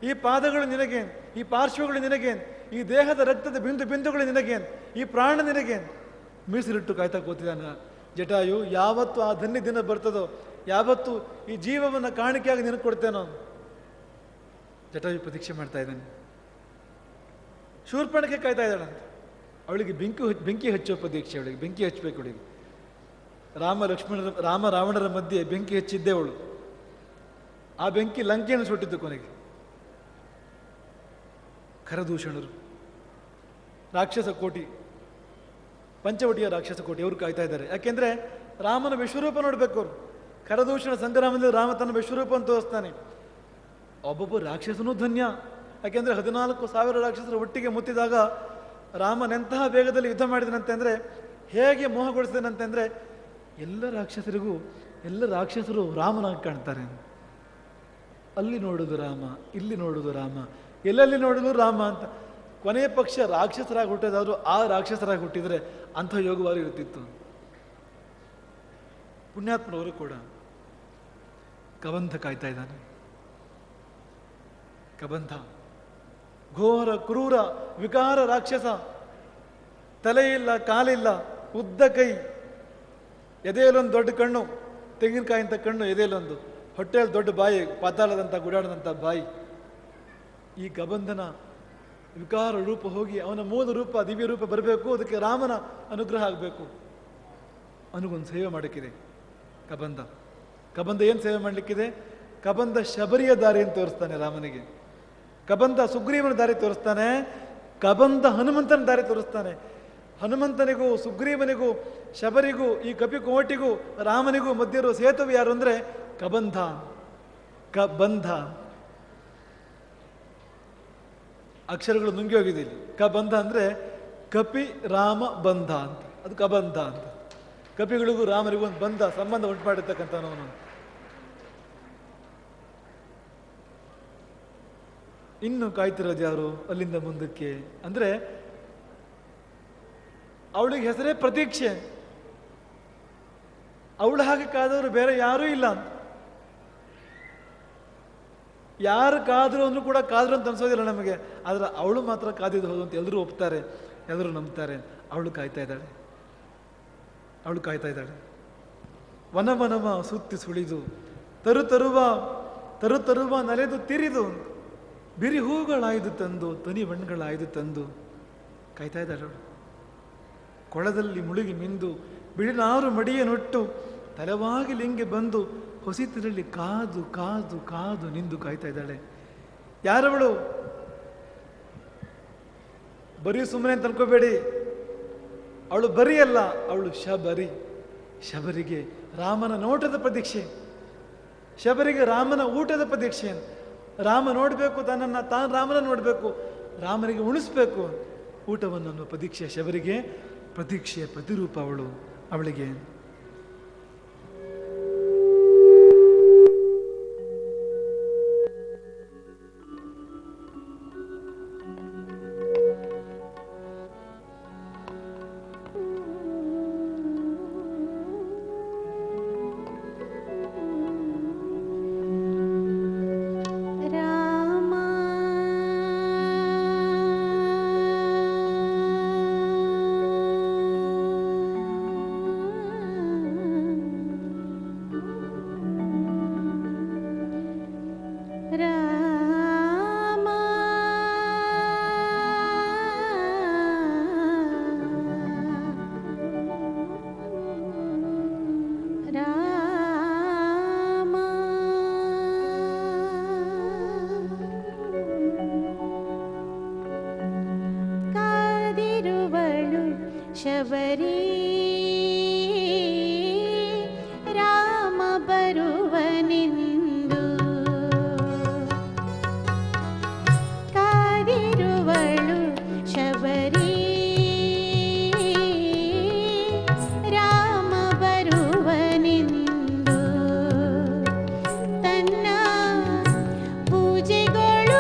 ಈ ಪಾದಗಳು ನಿನಗೆ, ಈ ಪಾರ್ಶ್ವಗಳು ನಿನಗೆ, ಈ ದೇಹದ ರಕ್ತದ ಬಿಂದು ಬಿಂದುಗಳು ನಿನಗೆ, ಈ ಪ್ರಾಣ ನಿನಗೆ. ಮೀಸಲಿಟ್ಟು ಕಾಯ್ತಾ ಕೂತಿದ್ದಾನೆ ಜಟಾಯು. ಯಾವತ್ತು ಆ ಧನ್ಯ ದಿನ ಬರ್ತದೋ, ಯಾವತ್ತು ಈ ಜೀವವನ್ನು ಕಾಣಿಕೆಯಾಗಿ ನಿನಗೆ ಕೊಡ್ತೇನೋ. ಜಟಾಯು ಪ್ರತೀಕ್ಷೆ ಮಾಡ್ತಾ ಇದ್ದಾನೆ. ಶೂರ್ಪಣಕ್ಕೆ ಕಾಯ್ತಾ ಇದ್ದಾಳಂತೆ. ಅವಳಿಗೆ ಬೆಂಕಿ ಹಚ್ಚೋ ಪ್ರತೀಕ್ಷೆ. ಅವಳಿಗೆ ಬೆಂಕಿ ಹಚ್ಚಬೇಕು. ಅವಳಿಗೆ ರಾಮ ರಾವಣರ ಮಧ್ಯೆ ಬೆಂಕಿ ಹಚ್ಚಿದ್ದೇ ಅವಳು. ಆ ಬೆಂಕಿ ಲಂಕೆಯನ್ನು ಸುಟ್ಟಿದ್ದು ಕೊನೆಗೆ. ಖರದೂಷಣರು, ರಾಕ್ಷಸ ಕೋಟಿ, ಪಂಚವಟಿಯ ರಾಕ್ಷಸ ಕೋಟಿ, ಅವರು ಕಾಯ್ತಾ ಇದ್ದಾರೆ. ಯಾಕೆಂದ್ರೆ ರಾಮನ ವಿಶ್ವರೂಪ ನೋಡ್ಬೇಕು ಅವರು. ಖರದೂಷಣ ಸಂಗ್ರಾಮದಲ್ಲಿ ರಾಮ ತನ್ನ ವಿಶ್ವರೂಪವನ್ನು ತೋರಿಸ್ತಾನೆ. ಒಬ್ಬೊಬ್ಬ ರಾಕ್ಷಸನೂ ಧನ್ಯ. ಯಾಕೆಂದ್ರೆ 14,000 ರಾಕ್ಷಸರು ಒಟ್ಟಿಗೆ ಮುತ್ತಿದಾಗ ರಾಮನೆಂತಹ ವೇಗದಲ್ಲಿ ಯುದ್ಧ ಮಾಡಿದನಂತೆ ಅಂದರೆ, ಹೇಗೆ ಮೋಹಗೊಳಿಸಿದನಂತೆ ಅಂದರೆ, ಎಲ್ಲ ರಾಕ್ಷಸರು ರಾಮನಾಗಿ ಕಾಣ್ತಾರೆ. ಅಲ್ಲಿ ನೋಡುವುದು ರಾಮ, ಇಲ್ಲಿ ನೋಡುವುದು ರಾಮ, ಎಲ್ಲೆಲ್ಲಿ ನೋಡಿದ್ರು ರಾಮ ಅಂತ. ಕೊನೆಯ ಪಕ್ಷ ರಾಕ್ಷಸರಾಗಿ ಹುಟ್ಟಿದಾದ್ರು ಆ ರಾಕ್ಷಸರಾಗಿ ಹುಟ್ಟಿದರೆ ಅಂಥ ಯೋಗವಾರು ಇರುತ್ತಿತ್ತು. ಪುಣ್ಯಾತ್ಮನವರು ಕೂಡ. ಕಬಂಧ ಕಾಯ್ತಾ ಇದ್ದಾನೆ. ಕಬಂಧ ಘೋರ ಕ್ರೂರ ವಿಕಾರ ರಾಕ್ಷಸ. ತಲೆಯಿಲ್ಲ, ಕಾಲಿಲ್ಲ, ಉದ್ದ ಕೈ, ಎದೆಯಲ್ಲೊಂದು ದೊಡ್ಡ ಕಣ್ಣು, ತೆಂಗಿನಕಾಯಿ ಅಂತ ಕಣ್ಣು, ಎದೆಯಲ್ಲೊಂದು, ಹೊಟ್ಟೆಯಲ್ಲಿ ದೊಡ್ಡ ಬಾಯಿ, ಪಾತಾಳದಂಥ ಗುಡಾಡದಂಥ ಬಾಯಿ. ಈ ಕಬಂಧನ ವಿಕಾರ ರೂಪ ಹೋಗಿ ಅವನ ಮೂಲ ರೂಪ, ದಿವ್ಯ ರೂಪ ಬರಬೇಕು. ಅದಕ್ಕೆ ರಾಮನ ಅನುಗ್ರಹ ಆಗಬೇಕು. ಅವನಿಗೊಂದು ಸೇವೆ ಮಾಡಲಿಕ್ಕಿದೆ ಕಬಂಧ. ಕಬಂಧ ಏನು ಸೇವೆ ಮಾಡಲಿಕ್ಕಿದೆ? ಕಬಂಧ ಶಬರಿಯ ದಾರಿಯನ್ನು ತೋರಿಸ್ತಾನೆ ರಾಮನಿಗೆ. ಕಬಂಧ ಸುಗ್ರೀವನ ದಾರಿ ತೋರಿಸ್ತಾನೆ. ಕಬಂಧ ಹನುಮಂತನ ದಾರಿ ತೋರಿಸ್ತಾನೆ. ಹನುಮಂತನಿಗೂ ಸುಗ್ರೀವನಿಗೂ ಶಬರಿಗೂ ಈ ಕಪಿಕೋಟಿಗೂ ರಾಮನಿಗೂ ಮಧ್ಯ ಇರುವ ಸೇತುವೆ ಯಾರು ಅಂದರೆ ಕಬಂಧ. ಕಬಂಧ ಅಕ್ಷರಗಳು ನುಂಗಿ ಹೋಗಿದೆ ಇಲ್ಲಿ. ಕಬಂಧ ಅಂದರೆ ಕಪಿ ರಾಮ ಬಂಧ ಅಂತ, ಅದು ಕಬಂಧ ಅಂತ. ಕಪಿಗಳಿಗೂ ರಾಮನಿಗೂ ಒಂದು ಬಂಧ, ಸಂಬಂಧ ಉಂಟು ಮಾಡಿರ್ತಕ್ಕಂಥವನು. ಇನ್ನು ಕಾಯ್ತಿರೋದು ಯಾರು ಅಲ್ಲಿಂದ ಮುಂದಕ್ಕೆ ಅಂದರೆ, ಅವಳಿಗೆ ಹೆಸರೇ ಪ್ರತೀಕ್ಷೆ. ಅವಳು ಹಾಗೆ ಕಾದವರು ಬೇರೆ ಯಾರೂ ಇಲ್ಲ. ಯಾರು ಕಾದ್ರು ಅಂದ್ರೂ ಕೂಡ ಕಾದ್ರು ಅಂತ ಅನ್ಸೋದಿಲ್ಲ ನಮಗೆ. ಆದರೆ ಅವಳು ಮಾತ್ರ ಕಾದಿದ್ದು ಹೌದು ಅಂತ ಎಲ್ಲರೂ ಒಪ್ತಾರೆ, ಎಲ್ಲರೂ ನಂಬ್ತಾರೆ. ಅವಳು ಕಾಯ್ತಾ ಇದ್ದಾಳೆ, ಅವಳು ಕಾಯ್ತಾ ಇದ್ದಾಳೆ. ವನವನವ ಸುತ್ತಿ ಸುಳಿದು ತರುತ್ತರುವ ನಲೆದು ತಿರಿದು ಬಿರಿ ಹೂಗಳಾಯ್ದು ತಂದು ತನಿ ಬಣ್ಣಗಳಾಯ್ದು ತಂದು ಕಾಯ್ತಾ ಇದ್ದಾಳೆ ಅವಳು. ಕೊಳದಲ್ಲಿ ಮುಳುಗಿ ಮಿಂದು ಬಿಳಿನಾರು ಮಡಿಯನೊಟ್ಟು ತಲೆವಾಗಿ ಲಿಂಗೆ ಬಂದು ಹೊಸಿತಿರಲ್ಲಿ ಕಾದು ಕಾದು ಕಾದು ನಿಂದು ಕಾಯ್ತಾ ಇದ್ದಾಳೆ. ಯಾರವಳು? ಬರೀ ಸುಮ್ಮನೆ ಅಂತ ಅನ್ಕೋಬೇಡಿ, ಅವಳು ಬರೀ ಅಲ್ಲ, ಅವಳು ಶಬರಿ. ಶಬರಿಗೆ ರಾಮನ ನೋಟದ ಪ್ರತೀಕ್ಷೆ, ಶಬರಿಗೆ ರಾಮನ ಊಟದ ಪ್ರತೀಕ್ಷೆ. ರಾಮ ನೋಡಬೇಕು, ತಾನು ರಾಮನ ನೋಡಬೇಕು, ರಾಮನಿಗೆ ಉಣಿಸ್ಬೇಕು ಊಟವನ್ನು ಅನ್ನೋ ಪ್ರತೀಕ್ಷೆ ಶಬರಿಗೆ. ಪ್ರತೀಕ್ಷೆಯ ಪ್ರತಿರೂಪ ಅವಳಿಗೆ. ಶಬರಿ ರಾಮ ಬರುವನೆಂದು ಕಾದಿರುವಳು. ಶಬರಿ ರಾಮ ಬರುವನೆಂದು ತನ್ನ ಪೂಜೆಗೊಳ್ಳುವನೆಂದು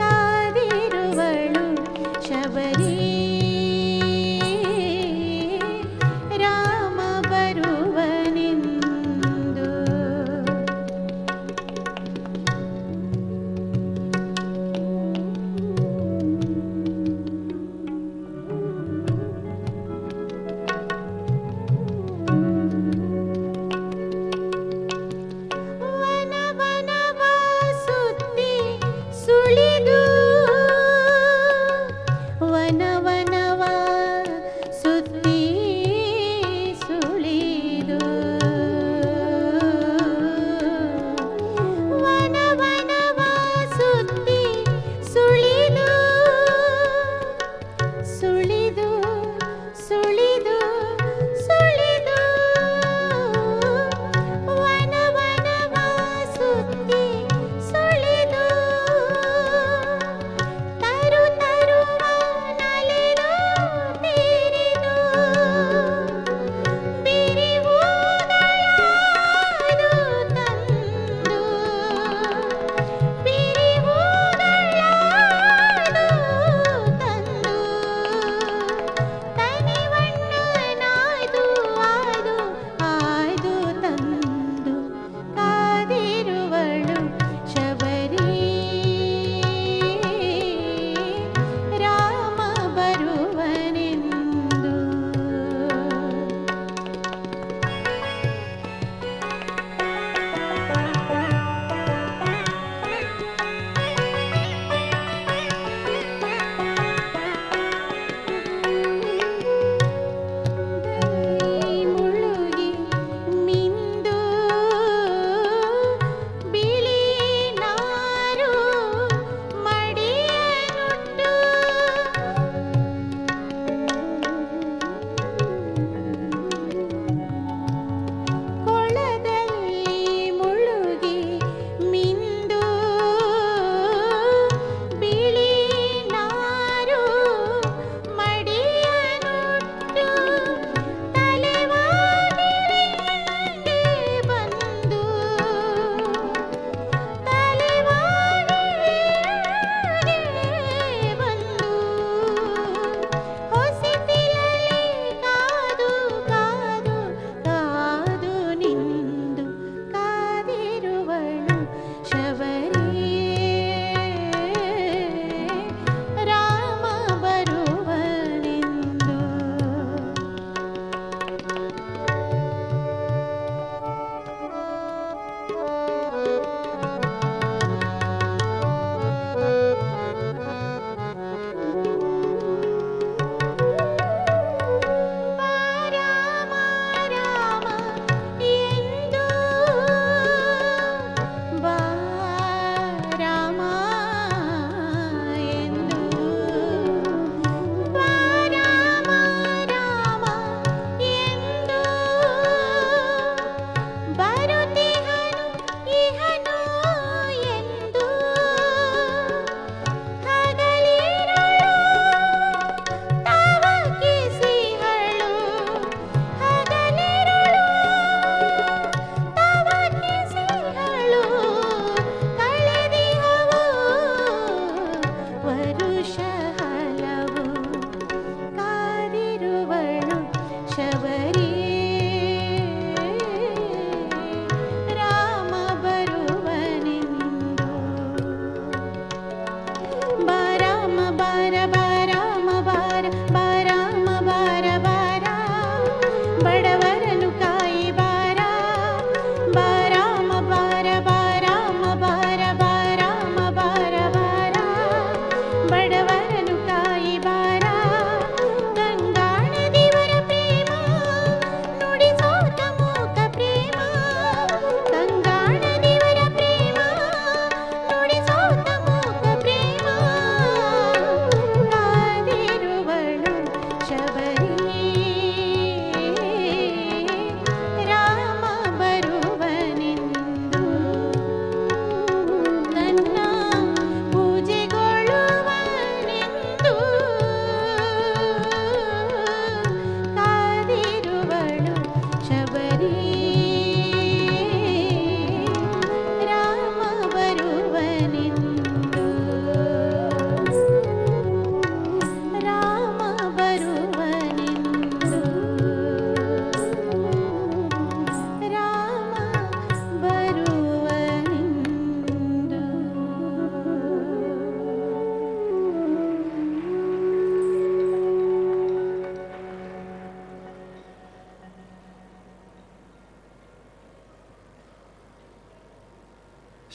ಕಾದಿರುವಳು.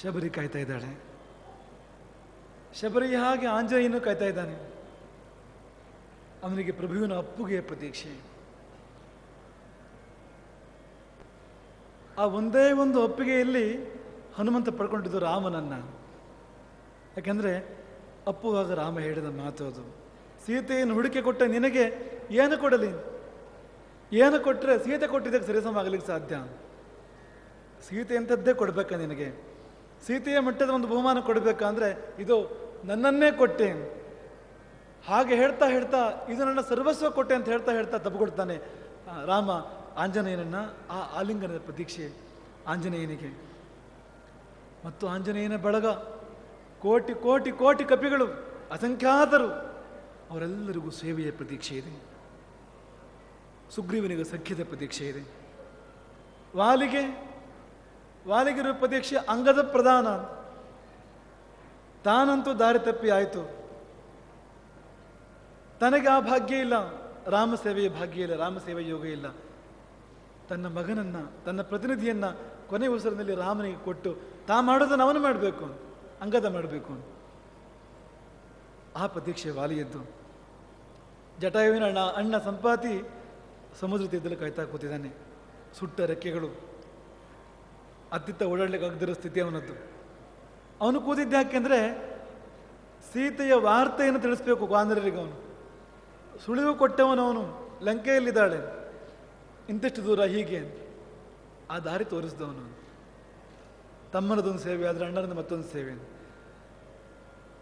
ಶಬರಿ ಕಾಯ್ತಾ ಇದ್ದಾಳೆ. ಶಬರಿ ಹಾಗೆ ಆಂಜನೇಯನು ಕಾಯ್ತಾ ಇದ್ದಾನೆ. ಅವನಿಗೆ ಪ್ರಭುವಿನ ಅಪ್ಪುಗೆಯ ಪ್ರತೀಕ್ಷೆ. ಆ ಒಂದೇ ಒಂದು ಒಪ್ಪಿಗೆಯಲ್ಲಿ ಹನುಮಂತ ಪಡ್ಕೊಂಡಿದ್ದು ರಾಮನನ್ನ. ಯಾಕೆಂದರೆ ಅಪ್ಪುವಾಗ ರಾಮ ಹೇಳಿದ ಮಾತು ಅದು. ಸೀತೆಯನ್ನು ಹುಡುಕಿ ಕೊಟ್ಟ ನಿನಗೆ ಏನು ಕೊಡಲಿ? ಏನು ಕೊಟ್ಟರೆ ಸೀತೆ ಕೊಟ್ಟಿದ್ದಕ್ಕೆ ಸರಿಸಮಾಗಲಿಕ್ಕೆ ಸಾಧ್ಯ? ಸೀತೆ ಅಂಥದ್ದೇ ಕೊಡಬೇಕಾ ನಿನಗೆ? ಸೀತೆಯ ಮಟ್ಟದ ಒಂದು ಬಹುಮಾನ ಕೊಡಬೇಕಾ ಅಂದರೆ ಇದು ನನ್ನನ್ನೇ ಕೊಟ್ಟೆ. ಹಾಗೆ ಹೇಳ್ತಾ ಹೇಳ್ತಾ ಇದು ನನ್ನ ಸರ್ವಸ್ವ ಕೊಟ್ಟೆ ಅಂತ ಹೇಳ್ತಾ ಹೇಳ್ತಾ ತಪ್ಪುಕೊಡ್ತಾನೆ ರಾಮ ಆಂಜನೇಯನನ್ನ. ಆ ಆಲಿಂಗನದ ಪ್ರತೀಕ್ಷೆ ಆಂಜನೇಯನಿಗೆ. ಮತ್ತು ಆಂಜನೇಯನ ಬಳಗ ಕೋಟಿ ಕೋಟಿ ಕೋಟಿ ಕಪಿಗಳು, ಅಸಂಖ್ಯಾತರು, ಅವರೆಲ್ಲರಿಗೂ ಸೇವೆಯ ಪ್ರತೀಕ್ಷೆ ಇದೆ. ಸುಗ್ರೀವನಿಗೆ ಸಖ್ಯದ ಪ್ರತೀಕ್ಷೆ ಇದೆ. ವಾಲಿಗಿರುವ ಪ್ರತೀಕ್ಷೆ ಅಂಗದ ಪ್ರಧಾನ. ತಾನಂತೂ ದಾರಿ ತಪ್ಪಿ ಆಯಿತು. ತನಗೆ ಆ ಭಾಗ್ಯ ಇಲ್ಲ, ರಾಮ ಸೇವೆಯ ಭಾಗ್ಯ ಇಲ್ಲ, ರಾಮ ಸೇವೆಯ ಯೋಗ ಇಲ್ಲ. ತನ್ನ ಮಗನನ್ನ, ತನ್ನ ಪ್ರತಿನಿಧಿಯನ್ನ ಕೊನೆ ಉಸಿರಿನಲ್ಲಿ ರಾಮನಿಗೆ ಕೊಟ್ಟು ತಾ ಮಾಡೋದನ್ನು ಅವನು ಮಾಡಬೇಕು, ಅಂಗದ ಮಾಡಬೇಕು. ಆ ಪ್ರತೀಕ್ಷೆ ವಾಲಿಯದ್ದು. ಜಟಾಯುವಿನ ಅಣ್ಣ ಸಂಪಾತಿ ಸಮುದ್ರ ತೀರದಲ್ಲಿ ಕಾಯ್ತಾ ಕೂತಿದ್ದಾನೆ. ಸುಟ್ಟ ರೆಕ್ಕೆಗಳು, ಅತ್ತಿತ್ತ ಓಡಾಡ್ಲಿಕ್ಕಾಗದಿರೋ ಸ್ಥಿತಿ ಅವನದ್ದು. ಅವನು ಕೂತಿದ್ದ ಯಾಕೆಂದರೆ ಸೀತೆಯ ವಾರ್ತೆಯನ್ನು ತಿಳಿಸ್ಬೇಕು ವಾನರರಿಗೆ. ಅವನು ಸುಳಿವು ಕೊಟ್ಟವನವನು. ಲಂಕೆಯಲ್ಲಿದ್ದಾಳೆ, ಇಂತಿಷ್ಟು ದೂರ ಹೀಗೆ, ಆ ದಾರಿ ತೋರಿಸಿದವನು. ತಮ್ಮನದೊಂದು ಸೇವೆ ಆದರೆ ಅಣ್ಣನದು ಮತ್ತೊಂದು ಸೇವೆ.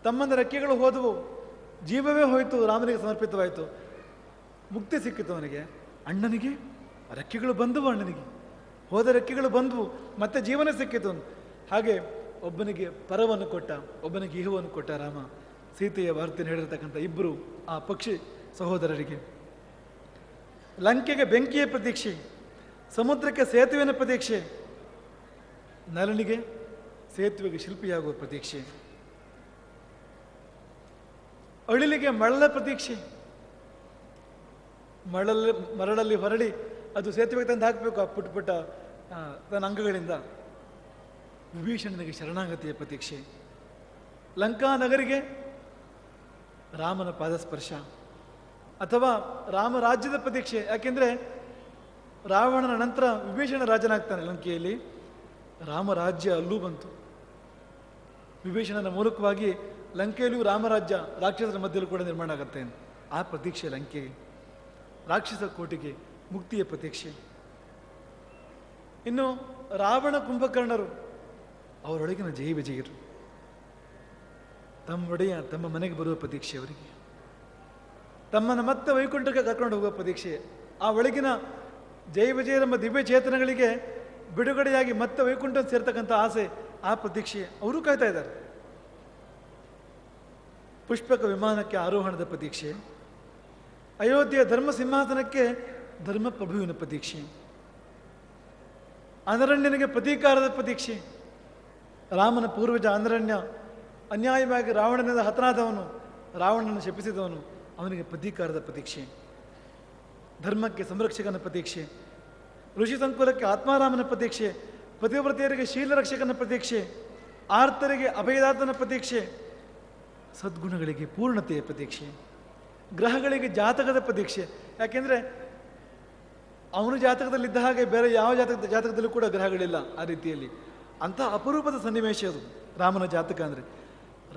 ತಮ್ಮನ ರೆಕ್ಕೆಗಳು ಹೋದವು, ಜೀವವೇ ಹೋಯಿತು, ರಾಮನಿಗೆ ಸಮರ್ಪಿತವಾಯಿತು, ಮುಕ್ತಿ ಸಿಕ್ಕಿತು ಅವನಿಗೆ. ಅಣ್ಣನಿಗೆ ರೆಕ್ಕೆಗಳು ಬಂದವು, ಅಣ್ಣನಿಗೆ ಹೋದ ರೆಕ್ಕೆಗಳು ಬಂದವು, ಮತ್ತೆ ಜೀವನ ಸಿಕ್ಕಿತು. ಹಾಗೆ ಒಬ್ಬನಿಗೆ ಪರವನ್ನು ಕೊಟ್ಟ, ಒಬ್ಬನಿಗೆ ಇಹುವನ್ನು ಕೊಟ್ಟ ರಾಮ. ಸೀತೆಯ ವಾರ್ತೆಯನ್ನು ಹೇಳಿರ್ತಕ್ಕಂಥ ಇಬ್ಬರು ಆ ಪಕ್ಷಿ ಸಹೋದರರಿಗೆ. ಲಂಕೆಗೆ ಬೆಂಕಿಯ ಪ್ರತೀಕ್ಷೆ, ಸಮುದ್ರಕ್ಕೆ ಸೇತುವೆಯ ಪ್ರತೀಕ್ಷೆ, ನಲನಿಗೆ ಸೇತುವೆಗೆ ಶಿಲ್ಪಿಯಾಗುವ ಪ್ರತೀಕ್ಷೆ, ಅಳಿಲಿಗೆ ಮರಳ ಪ್ರತೀಕ್ಷೆ. ಮರಳಲ್ಲಿ ಹೊರಳಿ ಅದು ಸೇತುವೆಗೆ ತಂದು ಹಾಕಬೇಕು ಆ ಪುಟ್ಟ ಪುಟ್ಟ ತನ್ನ ಅಂಗಗಳಿಂದ. ವಿಭೀಷಣನಿಗೆ ಶರಣಾಗತಿಯ ಪ್ರತೀಕ್ಷೆ. ಲಂಕಾ ನಗರಿಗೆ ರಾಮನ ಪಾದಸ್ಪರ್ಶ ಅಥವಾ ರಾಮರಾಜ್ಯದ ಪ್ರತೀಕ್ಷೆ. ಯಾಕೆಂದರೆ ರಾವಣನ ನಂತರ ವಿಭೀಷಣ ರಾಜನಾಗ್ತಾನೆ ಲಂಕೆಯಲ್ಲಿ. ರಾಮರಾಜ್ಯ ಅಲ್ಲೂ ಬಂತು. ವಿಭೀಷಣನ ಮೂಲಕವಾಗಿ ಲಂಕೆಯಲ್ಲೂ ರಾಮರಾಜ್ಯ ರಾಕ್ಷಸರ ಮಧ್ಯಲ್ಲೂ ಕೂಡ ನಿರ್ಮಾಣ ಆಗುತ್ತೆ. ಆ ಪ್ರತೀಕ್ಷೆ ಲಂಕೆಗೆ, ರಾಕ್ಷಸ ಕೋಟಿಗೆ ಮುಕ್ತಿಯ ಪ್ರತೀಕ್ಷೆ. ಇನ್ನು ರಾವಣ ಕುಂಭಕರ್ಣರು, ಅವರೊಳಗಿನ ಜಯ ವಿಜಯರು, ತಮ್ಮ ಮನೆಗೆ ಬರುವ ಪ್ರತೀಕ್ಷೆ ಅವರಿಗೆ. ತಮ್ಮನ್ನು ಮತ್ತೆ ವೈಕುಂಠಕ್ಕೆ ಕರ್ಕೊಂಡು ಹೋಗುವ ಪ್ರತೀಕ್ಷೆ. ಆ ಒಳಗಿನ ಜಯ ವಿಜಯರೆಂಬ ದಿವ್ಯ ಚೇತನಗಳಿಗೆ ಬಿಡುಗಡೆಯಾಗಿ ಮತ್ತೆ ವೈಕುಂಠ ಸೇರ್ತಕ್ಕಂಥ ಆಸೆ, ಆ ಪ್ರತೀಕ್ಷೆ ಅವರು ಕಾಯ್ತಾ ಇದ್ದಾರೆ. ಪುಷ್ಪಕ ವಿಮಾನಕ್ಕೆ ಆರೋಹಣದ ಪ್ರತೀಕ್ಷೆ, ಅಯೋಧ್ಯೆಯ ಧರ್ಮ ಸಿಂಹಾಸನಕ್ಕೆ ಧರ್ಮ ಪ್ರಭುವಿನ ಪ್ರತೀಕ್ಷೆ, ಅನರಣ್ಯನಿಗೆ ಪ್ರತೀಕಾರದ ಪ್ರತೀಕ್ಷೆ. ರಾಮನ ಪೂರ್ವಜ ಅನರಣ್ಯ ಅನ್ಯಾಯವಾಗಿ ರಾವಣನಿಂದ ಹತನಾದವನು, ರಾವಣನನ್ನು ಶಪಿಸಿದವನು, ಅವನಿಗೆ ಪ್ರತೀಕಾರದ ಪ್ರತೀಕ್ಷೆ. ಧರ್ಮಕ್ಕೆ ಸಂರಕ್ಷಕನ ಪ್ರತೀಕ್ಷೆ, ಋಷಿ ಸಂಕುಲಕ್ಕೆ ಆತ್ಮಾರಾಮನ ಪ್ರತೀಕ್ಷೆ, ಪತಿವ್ರತೆಯರಿಗೆ ಶೀಲರಕ್ಷಕನ ಪ್ರತೀಕ್ಷೆ, ಆರ್ತರಿಗೆ ಅಭಯದಾತನ ಪ್ರತೀಕ್ಷೆ, ಸದ್ಗುಣಗಳಿಗೆ ಪೂರ್ಣತೆಯ ಪ್ರತೀಕ್ಷೆ, ಗ್ರಹಗಳಿಗೆ ಜಾತಕದ ಪ್ರತೀಕ್ಷೆ. ಯಾಕೆಂದರೆ ಅವನು ಜಾತಕದಲ್ಲಿದ್ದ ಹಾಗೆ ಬೇರೆ ಯಾವ ಜಾತಕದಲ್ಲೂ ಕೂಡ ಗ್ರಹಗಳಿಲ್ಲ ಆ ರೀತಿಯಲ್ಲಿ. ಅಂಥ ಅಪರೂಪದ ಸನ್ನಿವೇಶ ಅದು ರಾಮನ ಜಾತಕ. ಅಂದರೆ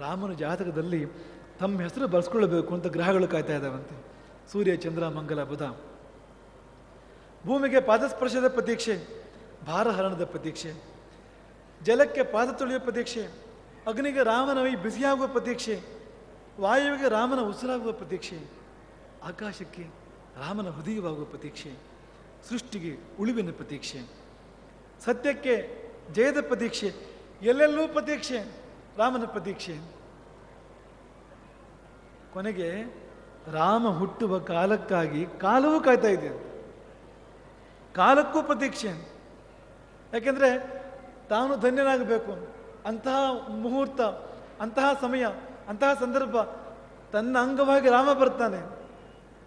ರಾಮನ ಜಾತಕದಲ್ಲಿ ತಮ್ಮ ಹೆಸರು ಬರೆಸ್ಕೊಳ್ಬೇಕು ಅಂತ ಗ್ರಹಗಳು ಕಾಯ್ತಾ ಇದ್ದಾವಂತೆ. ಸೂರ್ಯ, ಚಂದ್ರ, ಮಂಗಲ, ಬುಧ. ಭೂಮಿಗೆ ಪಾದಸ್ಪರ್ಶದ ಪ್ರತೀಕ್ಷೆ, ಭಾರಹರಣದ ಪ್ರತೀಕ್ಷೆ, ಜಲಕ್ಕೆ ಪಾದ ತೊಳೆಯುವ ಪ್ರತೀಕ್ಷೆ, ಅಗ್ನಿಗೆ ರಾಮನ ಮೈ ಬಿಸಿಯಾಗುವ ಪ್ರತೀಕ್ಷೆ, ವಾಯುವಿಗೆ ರಾಮನ ಉಸಿರಾಗುವ ಪ್ರತೀಕ್ಷೆ, ಆಕಾಶಕ್ಕೆ ರಾಮನ ಹೃದಯವಾಗುವ ಪ್ರತೀಕ್ಷೆ, ಸೃಷ್ಟಿಗೆ ಉಳಿವಿನ ಪ್ರತೀಕ್ಷೆ, ಸತ್ಯಕ್ಕೆ ಜಯದ ಪ್ರತೀಕ್ಷೆ, ಎಲ್ಲೆಲ್ಲೂ ಪ್ರತೀಕ್ಷೆ, ರಾಮನ ಪ್ರತೀಕ್ಷೆ. ಕೊನೆಗೆ ರಾಮ ಹುಟ್ಟುವ ಕಾಲಕ್ಕಾಗಿ ಕಾಲವೂ ಕಾಯ್ತಾ ಇದೆ. ಕಾಲಕ್ಕೂ ಪ್ರತೀಕ್ಷೆ. ಯಾಕೆಂದರೆ ತಾನು ಧನ್ಯನಾಗಬೇಕು. ಅಂತಹ ಮುಹೂರ್ತ, ಅಂತಹ ಸಮಯ, ಅಂತಹ ಸಂದರ್ಭ, ತನ್ನ ಅಂಗವಾಗಿ ರಾಮ ಬರ್ತಾನೆ.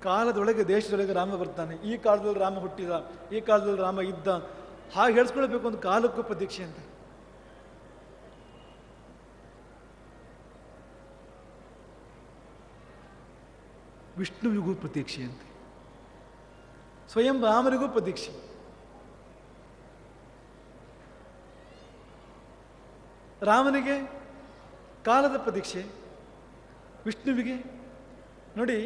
ಕಾಲದೊಳಗೆ, ದೇಶದೊಳಗೆ ರಾಮ ಬರ್ತಾನೆ. ಈ ಕಾಲದಲ್ಲಿ ರಾಮ ಹುಟ್ಟಿದ, ಈ ಕಾಲದಲ್ಲಿ ರಾಮ ಇದ್ದ, ಹಾಗೆ ಹೇಳಿಸ್ಕೊಳ್ಬೇಕು ಒಂದು ಕಾಲಕ್ಕೂ ಪ್ರತೀಕ್ಷೆ ಅಂತ. ವಿಷ್ಣುವಿಗೂ ಪ್ರತೀಕ್ಷೆಯಂತೆ, ಸ್ವಯಂ ರಾಮನಿಗೂ ಪ್ರತೀಕ್ಷೆ. ರಾಮನಿಗೆ ಕಾಲದ ಪ್ರತೀಕ್ಷೆ, ವಿಷ್ಣುವಿಗೆ ನೋಡಿ,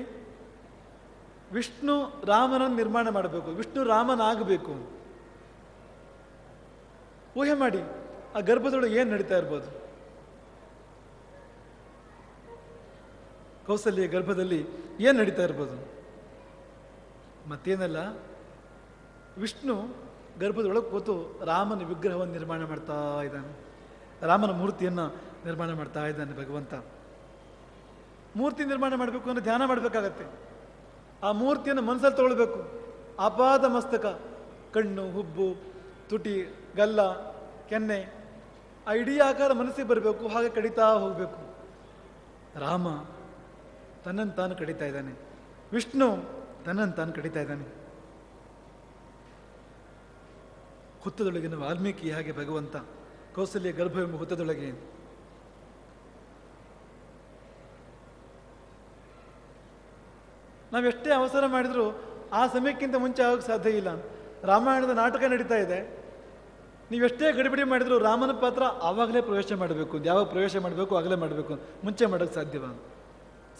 ವಿಷ್ಣು ರಾಮನನ್ನು ನಿರ್ಮಾಣ ಮಾಡಬೇಕು, ವಿಷ್ಣು ರಾಮನಾಗಬೇಕು. ಊಹೆ ಮಾಡಿ ಆ ಗರ್ಭದೊಳಗೆ ಏನು ನಡೀತಾ ಇರ್ಬೋದು? ಕೌಸಲ್ಯ ಗರ್ಭದಲ್ಲಿ ಏನು ನಡೀತಾ ಇರ್ಬೋದು? ಮತ್ತೇನಲ್ಲ, ವಿಷ್ಣು ಗರ್ಭದೊಳಗೆ ಕೂತು ರಾಮನ ವಿಗ್ರಹವನ್ನು ನಿರ್ಮಾಣ ಮಾಡ್ತಾ ಇದ್ದಾನೆ, ರಾಮನ ಮೂರ್ತಿಯನ್ನು ನಿರ್ಮಾಣ ಮಾಡ್ತಾ ಇದ್ದಾನೆ. ಭಗವಂತ ಮೂರ್ತಿ ನಿರ್ಮಾಣ ಮಾಡಬೇಕು ಅಂದರೆ ಧ್ಯಾನ ಮಾಡಬೇಕಾಗತ್ತೆ. ಆ ಮೂರ್ತಿಯನ್ನು ಮನಸ್ಸಲ್ಲಿ ತಗೊಳ್ಬೇಕು. ಅಪಾದ ಮಸ್ತಕ, ಕಣ್ಣು, ಹುಬ್ಬು, ತುಟಿ, ಗಲ್ಲ, ಕೆನ್ನೆ, ಆ ಇಡೀ ಆಕಾರ ಮನಸ್ಸಿಗೆ ಬರಬೇಕು. ಹಾಗೆ ಕಡಿತಾ ಹೋಗಬೇಕು. ರಾಮ ತನ್ನನ್ನು ತಾನು ಕಡಿತಾ ಇದ್ದಾನೆ, ವಿಷ್ಣು ತನ್ನನ್ನು ತಾನು ಕಡಿತಾ ಇದ್ದಾನೆ. ಹುತ್ತದೊಳಗಿನ ವಾಲ್ಮೀಕಿ ಹಾಗೆ ಭಗವಂತ ಕೌಸಲ್ಯ ಗರ್ಭವೆಂಬ ಹುತ್ತದೊಳಗೆ. ನಾವೆಷ್ಟೇ ಅವಸರ ಮಾಡಿದರೂ ಆ ಸಮಯಕ್ಕಿಂತ ಮುಂಚೆ ಆಗೋಕ್ಕೆ ಸಾಧ್ಯ ಇಲ್ಲ. ರಾಮಾಯಣದ ನಾಟಕ ನಡೀತಾ ಇದೆ, ನೀವೆಷ್ಟೇ ಗಡಿಬಿಡಿ ಮಾಡಿದರೂ ರಾಮನ ಪಾತ್ರ ಆವಾಗಲೇ ಪ್ರವೇಶ ಮಾಡಬೇಕು. ಯಾವಾಗ ಪ್ರವೇಶ ಮಾಡಬೇಕು ಆಗಲೇ ಮಾಡಬೇಕು, ಮುಂಚೆ ಮಾಡೋಕ್ಕೆ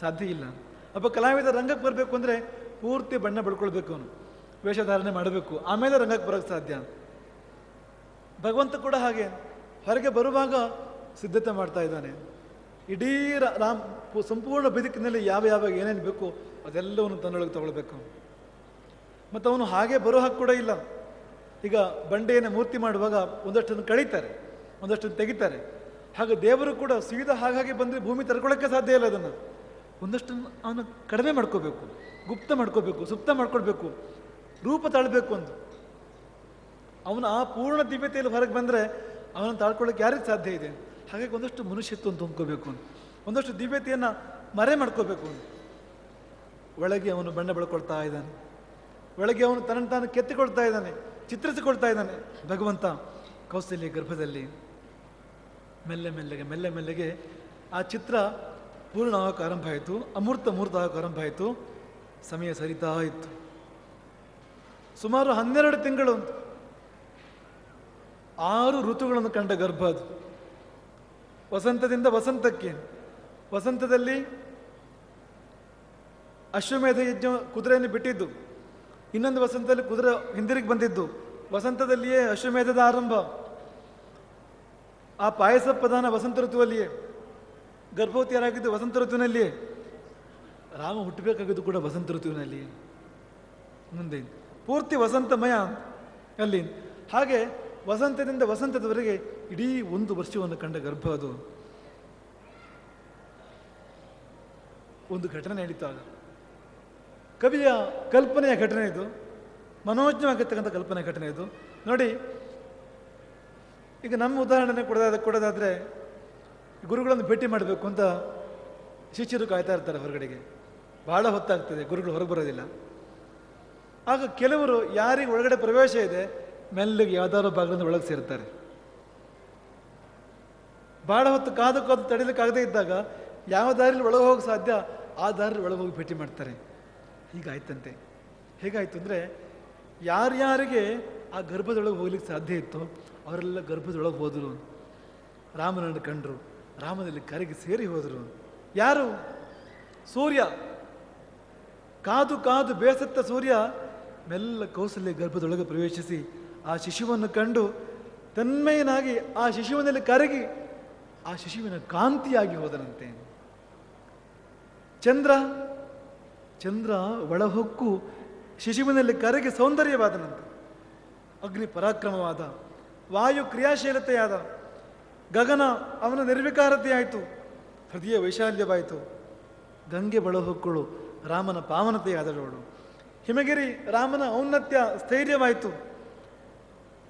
ಸಾಧ್ಯ ಇಲ್ಲ. ಒಬ್ಬ ಕಲಾವಿದ ರಂಗಕ್ಕೆ ಬರಬೇಕು ಅಂದರೆ ಪೂರ್ತಿ ಬಣ್ಣ ಬಳ್ಕೊಳ್ಬೇಕು, ಅವನು ವೇಷಧಾರಣೆ ಮಾಡಬೇಕು, ಆಮೇಲೆ ರಂಗಕ್ಕೆ ಬರೋಕ್ಕೆ ಸಾಧ್ಯ. ಭಗವಂತ ಕೂಡ ಹಾಗೆ ಹೊರಗೆ ಬರುವಾಗ ಸಿದ್ಧತೆ ಮಾಡ್ತಾ ಇದ್ದಾನೆ. ಇಡೀ ಸಂಪೂರ್ಣ ಬದುಕಿನಲ್ಲಿ ಯಾವ ಏನೇನು ಬೇಕು ಅದೆಲ್ಲವನ್ನು ತನ್ನೊಳಗೆ ತಗೊಳ್ಬೇಕು. ಮತ್ತು ಅವನು ಹಾಗೆ ಬರೋ ಹಾಗೆ ಕೂಡ ಇಲ್ಲ. ಈಗ ಬಂಡೆಯನ್ನು ಮೂರ್ತಿ ಮಾಡುವಾಗ ಒಂದಷ್ಟನ್ನು ಕಳೀತಾರೆ, ಒಂದಷ್ಟನ್ನು ತೆಗಿತಾರೆ. ಹಾಗೆ ದೇವರು ಕೂಡ ಸೀದಾ ಹಾಗಾಗಿ ಬಂದರೆ ಭೂಮಿ ತರ್ಕೊಳ್ಳೋಕ್ಕೆ ಸಾಧ್ಯ ಇಲ್ಲ. ಅದನ್ನು ಒಂದಷ್ಟನ್ನು ಅವನು ಕಡಿಮೆ ಮಾಡ್ಕೋಬೇಕು, ಗುಪ್ತ ಮಾಡ್ಕೋಬೇಕು, ಸುಪ್ತ ಮಾಡ್ಕೊಳ್ಬೇಕು, ರೂಪ ತಾಳಬೇಕು. ಒಂದು ಅವನು ಆ ಪೂರ್ಣ ದಿವ್ಯತೆಯಲ್ಲಿ ಹೊರಗೆ ಬಂದರೆ ಅವನನ್ನು ತಾಳ್ಕೊಳ್ಳೋಕೆ ಯಾರಿಗೆ ಸಾಧ್ಯ ಇದೆ? ಹಾಗಾಗಿ ಒಂದಷ್ಟು ಮನುಷ್ಯತ್ವ ಅಂತ ಹೊಂದ್ಕೋಬೇಕು, ಒಂದಷ್ಟು ದಿವ್ಯತೆಯನ್ನು ಮರೆ ಮಾಡ್ಕೋಬೇಕು. ಒಳಗೆ ಅವನು ಬಣ್ಣ ಬೆಳ್ಕೊಳ್ತಾ ಇದ್ದಾನೆ, ಒಳಗೆ ಅವನು ತನ್ನನ್ನು ತಾನು ಕೆತ್ತಿಕೊಳ್ತಾ ಇದ್ದಾನೆ, ಚಿತ್ರಿಸಿಕೊಳ್ತಾ ಇದ್ದಾನೆ. ಭಗವಂತ ಕೌಸಲ್ಯ ಗರ್ಭದಲ್ಲಿ ಮೆಲ್ಲೆ ಮೆಲ್ಲಗೆ ಆ ಚಿತ್ರ ಪೂರ್ಣ ಆಗೋಕೆ ಆರಂಭ ಆಯಿತು, ಅಮೂರ್ತ ಆಗೋಕೆ ಆರಂಭ ಆಯಿತು. ಸಮಯ ಸರಿತಾ ಇತ್ತು. ಸುಮಾರು 12 ತಿಂಗಳು, 6 ಋತುಗಳನ್ನು ಕಂಡ ಗರ್ಭ ಅದು. ವಸಂತದಿಂದ ವಸಂತಕ್ಕೆ, ವಸಂತದಲ್ಲಿ ಅಶ್ವಮೇಧ ಯಜ್ಞ ಕುದುರೆಯನ್ನು ಬಿಟ್ಟಿದ್ದು, ಇನ್ನೊಂದು ವಸಂತದಲ್ಲಿ ಕುದುರೆ ಹಿಂದಿರುಗಿ ಬಂದಿದ್ದು, ವಸಂತದಲ್ಲಿಯೇ ಅಶ್ವಮೇಧದ ಆರಂಭ. ಆ ಪಾಯಸ ಪ್ರಧಾನ ವಸಂತ ಋತುವಲ್ಲಿಯೇ, ಗರ್ಭವತಿಯರಾಗಿದ್ದು ವಸಂತ ಋತುವಿನಲ್ಲಿಯೇ, ರಾಮ ಹುಟ್ಟಬೇಕಾಗಿದ್ದು ಕೂಡ ವಸಂತ ಋತುವಿನಲ್ಲಿ. ಮುಂದೆ ಪೂರ್ತಿ ವಸಂತಮಯ ಅಲ್ಲಿ. ಹಾಗೆ ವಸಂತದಿಂದ ವಸಂತದವರೆಗೆ ಇಡೀ 1 ವರ್ಷವನ್ನು ಕಂಡ ಗರ್ಭ ಅದು. ಒಂದು ಘಟನೆ ನಡೀತಾಗ, ಕವಿಯ ಕಲ್ಪನೆಯ ಘಟನೆ ಇದು, ಮನೋಜ್ಞವಾಗಿರ್ತಕ್ಕಂಥ ಕಲ್ಪನೆಯ ಘಟನೆ ಇದು. ನೋಡಿ, ಈಗ ನಮ್ಮ ಉದಾಹರಣೆ ಕೊಡೋದಾದರೆ, ಗುರುಗಳನ್ನು ಭೇಟಿ ಮಾಡಬೇಕು ಅಂತ ಶಿಷ್ಯರು ಕಾಯ್ತಾ ಇರ್ತಾರೆ ಹೊರಗಡೆಗೆ. ಬಹಳ ಹೊತ್ತಾಗ್ತದೆ, ಗುರುಗಳು ಹೊರಗೆ ಬರೋದಿಲ್ಲ. ಆಗ ಕೆಲವರು ಯಾರಿಗೆ ಒಳಗಡೆ ಪ್ರವೇಶ ಇದೆ ಮೆಲ್ಲಗೆ ಯಾವ್ದಾದ್ರು ಭಾಗದಿಂದ ಒಳಗೆ ಸೇರ್ತಾರೆ. ಬಹಳ ಹೊತ್ತು ಕಾದು ತಡಿಲಿಕ್ಕಾಗದೇ ಇದ್ದಾಗ ಯಾವ ದಾರಿಯಲ್ಲಿ ಒಳಗೆ ಹೋಗಕ್ಕೆ ಸಾಧ್ಯ ಆ ದಾರಿಯಲ್ಲಿ ಒಳಗೆ ಹೋಗಿ ಭೇಟಿ ಮಾಡ್ತಾರೆ. ಹೀಗಾಯ್ತಂತೆ. ಹೇಗಾಯ್ತು ಅಂದರೆ, ಯಾರ್ಯಾರಿಗೆ ಆ ಗರ್ಭದೊಳಗೆ ಹೋಗ್ಲಿಕ್ಕೆ ಸಾಧ್ಯ ಇತ್ತು ಅವರೆಲ್ಲ ಗರ್ಭದೊಳಗೆ ಹೋದರು, ರಾಮನನ್ನು ಕಂಡರು, ರಾಮನಲ್ಲಿ ಕರೆಗೆ ಸೇರಿ ಹೋದರು. ಯಾರು? ಸೂರ್ಯ. ಕಾದು ಕಾದು ಬೇಸತ್ತ ಸೂರ್ಯ ಮೆಲ್ಲ ಕೌಸಲ್ಯ ಗರ್ಭದೊಳಗೆ ಪ್ರವೇಶಿಸಿ ಆ ಶಿಶುವನ್ನು ಕಂಡು ತನ್ಮಯನಾಗಿ ಆ ಶಿಶುವಿನಲ್ಲಿ ಕರಗಿ ಆ ಶಿಶುವಿನ ಕಾಂತಿಯಾಗಿ ಹೋದನಂತೆ. ಚಂದ್ರ ಒಳಹೊಕ್ಕು ಶಿಶುವಿನಲ್ಲಿ ಕರಗಿ ಸೌಂದರ್ಯವಾದನಂತೆ. ಅಗ್ನಿ ಪರಾಕ್ರಮವಾದ, ವಾಯು ಕ್ರಿಯಾಶೀಲತೆಯಾದ, ಗಗನ ಅವನ ನಿರ್ವಿಕಾರತೆಯಾಯಿತು, ಹೃದಯ ವೈಶಾಲ್ಯವಾಯಿತು. ಗಂಗೆ ಒಳಹೊಕ್ಕಳು ರಾಮನ ಪಾವನತೆಯಾದವಳು. ಹಿಮಗಿರಿ ರಾಮನ ಔನ್ನತ್ಯ ಸ್ಥೈರ್ಯವಾಯಿತು.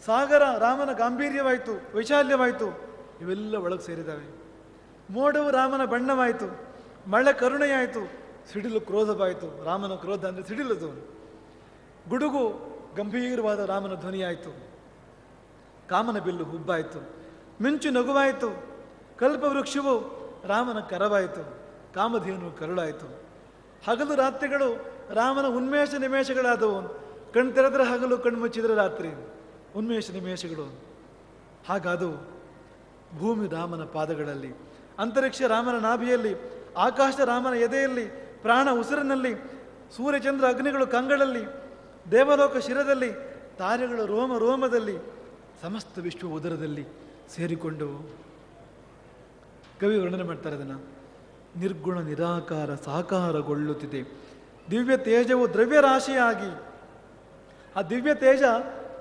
ಸಾಗರ ರಾಮನ ಗಾಂಭೀರ್ಯವಾಯಿತು, ವೈಶಾಲ್ಯವಾಯಿತು. ಇವೆಲ್ಲ ಒಳಗೆ ಸೇರಿದ್ದಾವೆ. ಮೋಡವು ರಾಮನ ಬಣ್ಣವಾಯಿತು, ಮಳೆ ಕರುಣೆಯಾಯಿತು, ಸಿಡಿಲು ಕ್ರೋಧವಾಯಿತು. ರಾಮನ ಕ್ರೋಧ ಅಂದರೆ ಸಿಡಿಲದು. ಗುಡುಗು ಗಂಭೀರವಾದ ರಾಮನ ಧ್ವನಿಯಾಯಿತು. ಕಾಮನ ಬಿಲ್ಲು ಹುಬ್ಬಾಯಿತು, ಮಿಂಚು ನಗುವಾಯಿತು. ಕಲ್ಪವೃಕ್ಷವು ರಾಮನ ಕರವಾಯಿತು, ಕಾಮಧೇನು ಕರುಳಾಯಿತು. ಹಗಲು ರಾತ್ರಿಗಳು ರಾಮನ ಉನ್ಮೇಷ ನಿಮೇಷಗಳಾದವು. ಕಣ್ಣು ತೆರೆದ್ರೆ ಹಗಲು, ಕಣ್ಣು ಮುಚ್ಚಿದ್ರೆ ರಾತ್ರಿ, ಉನ್ಮೇಷ ನಿಮೇಷಗಳು ಹಾಗಾದವು. ಭೂಮಿ ರಾಮನ ಪಾದಗಳಲ್ಲಿ, ಅಂತರಿಕ್ಷ ರಾಮನ ನಾಭಿಯಲ್ಲಿ, ಆಕಾಶ ರಾಮನ ಎದೆಯಲ್ಲಿ, ಪ್ರಾಣ ಉಸಿರಿನಲ್ಲಿ, ಸೂರ್ಯಚಂದ್ರ ಅಗ್ನಿಗಳು ಕಂಗಳಲ್ಲಿ, ದೇವಲೋಕ ಶಿರದಲ್ಲಿ, ತಾರೆಗಳು ರೋಮ ರೋಮದಲ್ಲಿ, ಸಮಸ್ತ ವಿಶ್ವ ಉದರದಲ್ಲಿ ಸೇರಿಕೊಂಡವು. ಕವಿ ವರ್ಣನೆ ಮಾಡ್ತಾರೆ ಅದನ್ನು. ನಿರ್ಗುಣ ನಿರಾಕಾರ ಸಾಕಾರಗೊಳ್ಳುತ್ತಿದೆ, ದಿವ್ಯ ತೇಜವು ದ್ರವ್ಯ ರಾಶಿಯಾಗಿ. ಆ ದಿವ್ಯ ತೇಜ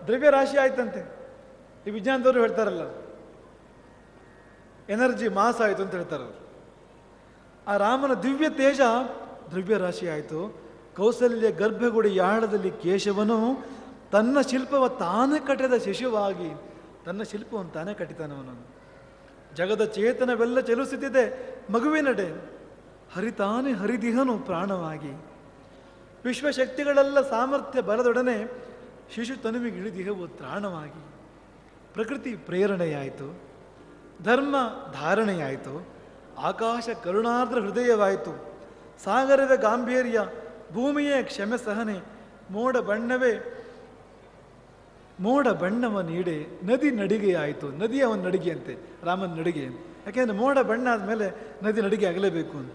ದ್ರವ್ಯ ರಾಶಿ ಆಯ್ತಂತೆ. ಈ ವಿಜ್ಞಾನದವರು ಹೇಳ್ತಾರಲ್ಲ, ಎನರ್ಜಿ ಮಾಸ್ ಆಯಿತು ಅಂತ ಹೇಳ್ತಾರೆ ಅವರು. ಆ ರಾಮನ ದಿವ್ಯ ತೇಜ ದ್ರವ್ಯ ರಾಶಿ ಆಯಿತು. ಕೌಸಲ್ಯ ಗರ್ಭಗುಡಿ ಯಾಳದಲ್ಲಿ ಕೇಶವನು ತನ್ನ ಶಿಲ್ಪವ ತಾನೇ ಕಟ್ಟಿದ ಶಿಶುವಾಗಿ, ತನ್ನ ಶಿಲ್ಪವನ್ನು ತಾನೇ ಕಟ್ಟಿತಾನವನು. ಜಗದ ಚೇತನವೆಲ್ಲ ಚಲಿಸುತ್ತಿದೆ ಮಗುವಿನಡೆ, ಹರಿತಾನೆ ಹರಿದಿಹನು ಪ್ರಾಣವಾಗಿ. ವಿಶ್ವಶಕ್ತಿಗಳೆಲ್ಲ ಸಾಮರ್ಥ್ಯ ಬಲದೊಡನೆ ಶಿಶು ತನುವಿಗಿಳಿದಿಹವು ತ್ರಾಣವಾಗಿ. ಪ್ರಕೃತಿ ಪ್ರೇರಣೆಯಾಯಿತು, ಧರ್ಮ ಧಾರಣೆಯಾಯಿತು, ಆಕಾಶ ಕರುಣಾರ್ದ್ರ ಹೃದಯವಾಯಿತು, ಸಾಗರದ ಗಾಂಭೀರ್ಯ, ಭೂಮಿಯೇ ಕ್ಷಮೆ ಸಹನೆ, ಮೋಡ ಬಣ್ಣವ ನೀಡೆ, ನದಿ ನಡಿಗೆಯಾಯಿತು. ನದಿ ಅವನ ನಡಿಗೆಯಂತೆ, ರಾಮನ ನಡಿಗೆ. ಯಾಕೆಂದರೆ ಮೋಡ ಬಣ್ಣ ಆದಮೇಲೆ ನದಿ ನಡಿಗೆ ಆಗಲೇಬೇಕು ಅಂತ.